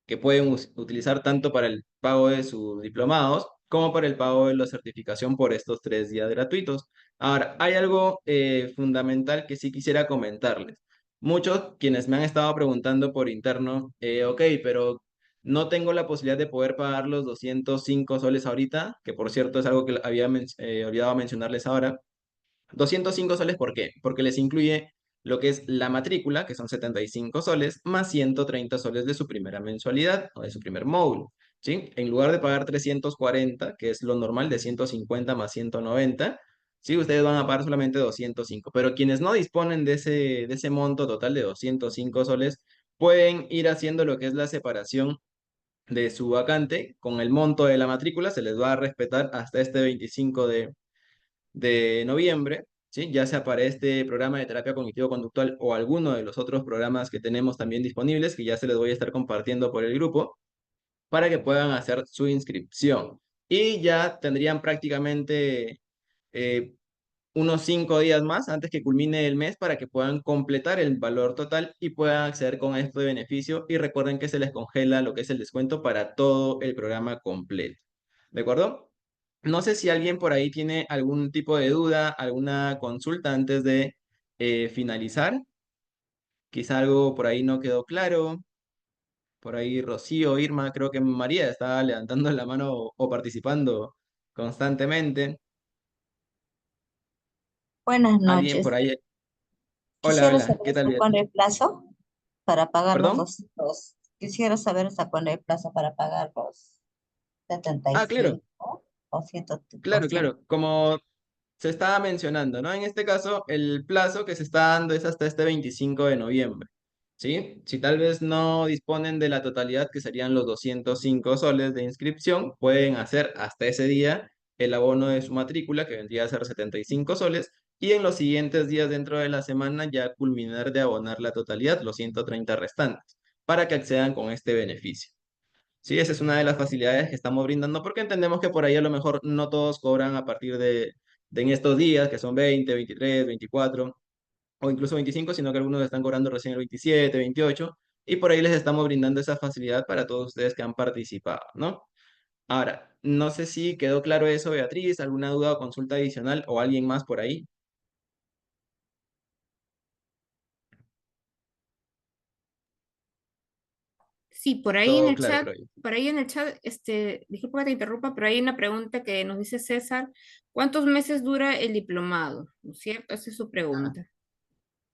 que pueden utilizar tanto para el pago de sus diplomados como para el pago de la certificación por estos 3 días gratuitos. Ahora, hay algo fundamental que sí quisiera comentarles. Muchos quienes me han estado preguntando por interno, ok, pero no tengo la posibilidad de poder pagar los 205 soles ahorita, que por cierto es algo que había olvidado mencionarles ahora. 205 soles, ¿por qué? Porque les incluye lo que es la matrícula, que son 75 soles, más 130 soles de su primera mensualidad o de su primer módulo, ¿sí? En lugar de pagar 340, que es lo normal de 150 más 190, ¿sí? Ustedes van a pagar solamente 205, pero quienes no disponen de ese monto total de 205 soles, pueden ir haciendo lo que es la separación de su vacante con el monto de la matrícula, se les va a respetar hasta este 25 de noviembre, ¿sí? Ya sea para este programa de terapia cognitivo-conductual o alguno de los otros programas que tenemos también disponibles, que ya se les voy a estar compartiendo por el grupo, para que puedan hacer su inscripción. Y ya tendrían prácticamente eh, unos 5 días más antes que culmine el mes para que puedan completar el valor total y puedan acceder con esto de beneficio. Y recuerden que se les congela lo que es el descuento para todo el programa completo. ¿De acuerdo? No sé si alguien por ahí tiene algún tipo de duda, alguna consulta antes de finalizar. Quizá algo por ahí no quedó claro. Por ahí Rocío, Irma, creo que María estaba levantando la mano o participando constantemente. Buenas Alguien noches. por ahí. Hola, Quisiera hola, saber ¿qué tal, hasta cuándo Beatriz? hay plazo para pagar los ¿Perdón? 200. Quisiera saber hasta cuándo hay plazo para pagar los Ah, claro, 75 o 100 o claro, 100. claro. Como se estaba mencionando, ¿no? En este caso, el plazo que se está dando es hasta este 25 de noviembre, ¿sí? Si tal vez no disponen de la totalidad, que serían los 205 soles de inscripción, pueden hacer hasta ese día el abono de su matrícula, que vendría a ser 75 soles, y en los siguientes días dentro de la semana ya culminar de abonar la totalidad, los 130 restantes, para que accedan con este beneficio. Sí, esa es una de las facilidades que estamos brindando porque entendemos que por ahí a lo mejor no todos cobran a partir de en estos días, que son 20, 23, 24 o incluso 25, sino que algunos están cobrando recién el 27, 28 y por ahí les estamos brindando esa facilidad para todos ustedes que han participado, ¿no? Ahora, no sé si quedó claro eso, Beatriz, alguna duda o consulta adicional o alguien más por ahí. Sí, por ahí en Todo el claro, chat, creo yo. disculpa que te interrumpa, pero hay una pregunta que nos dice César, ¿cuántos meses dura el diplomado? ¿No es cierto? Esa es su pregunta.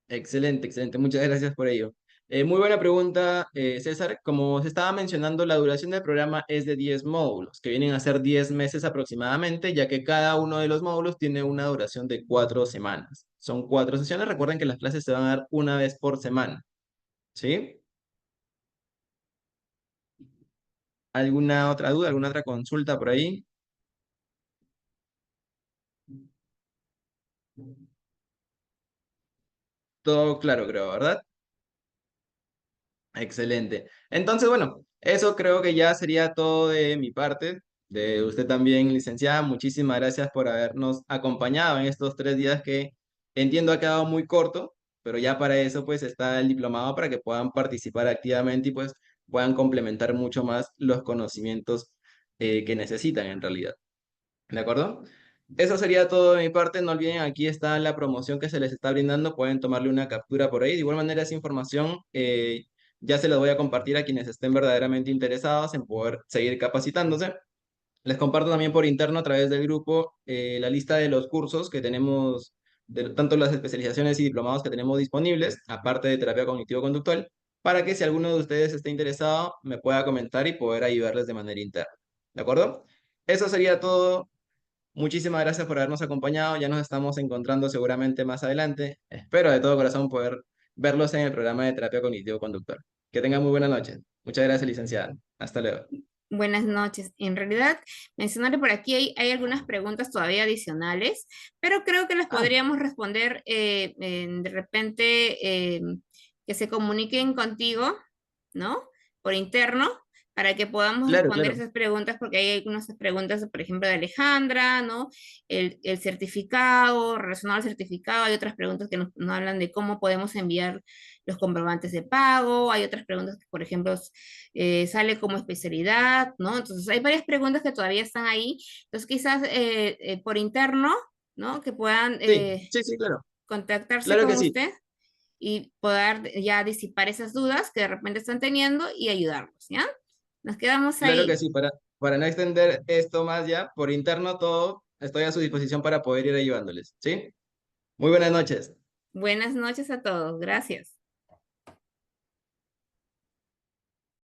Excelente, excelente. Muchas gracias por ello. Muy buena pregunta, César. Como se estaba mencionando, la duración del programa es de 10 módulos, que vienen a ser 10 meses aproximadamente, ya que cada uno de los módulos tiene una duración de 4 semanas. Son 4 sesiones. Recuerden que las clases se van a dar una vez por semana. ¿Sí? ¿Alguna otra duda, alguna otra consulta por ahí? Todo claro, creo, ¿verdad? Excelente. Entonces, bueno, eso creo que ya sería todo de mi parte. De usted también, licenciada. Muchísimas gracias por habernos acompañado en estos 3 días que entiendo ha quedado muy corto, pero ya para eso pues está el diplomado para que puedan participar activamente y pues puedan complementar mucho más los conocimientos que necesitan en realidad. ¿De acuerdo? Eso sería todo de mi parte. No olviden, aquí está la promoción que se les está brindando. Pueden tomarle una captura por ahí. De igual manera, esa información ya se la voy a compartir a quienes estén verdaderamente interesados en poder seguir capacitándose. Les comparto también por interno a través del grupo la lista de los cursos que tenemos, de tanto las especializaciones y diplomados que tenemos disponibles, aparte de terapia cognitivo-conductual, para que si alguno de ustedes esté interesado, me pueda comentar y poder ayudarles de manera interna. ¿De acuerdo? Eso sería todo. Muchísimas gracias por habernos acompañado. Ya nos estamos encontrando seguramente más adelante. Espero de todo corazón poder verlos en el programa de terapia cognitivo-conductual. Que tengan muy buena noche. Muchas gracias, licenciada. Hasta luego. Buenas noches. En realidad, mencionarle por aquí hay algunas preguntas todavía adicionales, pero creo que las Ah, podríamos responder de repente que se comuniquen contigo, ¿no? Por interno, para que podamos claro, responder claro. esas preguntas, porque hay algunas preguntas, por ejemplo, de Alejandra, ¿no? El certificado, relacionado al certificado, hay otras preguntas que nos hablan de cómo podemos enviar los comprobantes de pago, hay otras preguntas que, por ejemplo, sale como especialidad, ¿no? Entonces hay varias preguntas que todavía están ahí. Entonces quizás por interno, ¿no? Que puedan Sí, sí, sí, claro. contactarse Claro que con sí. usted y poder ya disipar esas dudas que de repente están teniendo y ayudarlos, ¿ya? Nos quedamos Claro que ahí. sí. Para no extender esto más ya, por interno todo, estoy a su disposición para poder ir ayudándoles. ¿Sí? Muy buenas noches. Buenas noches a todos. Gracias.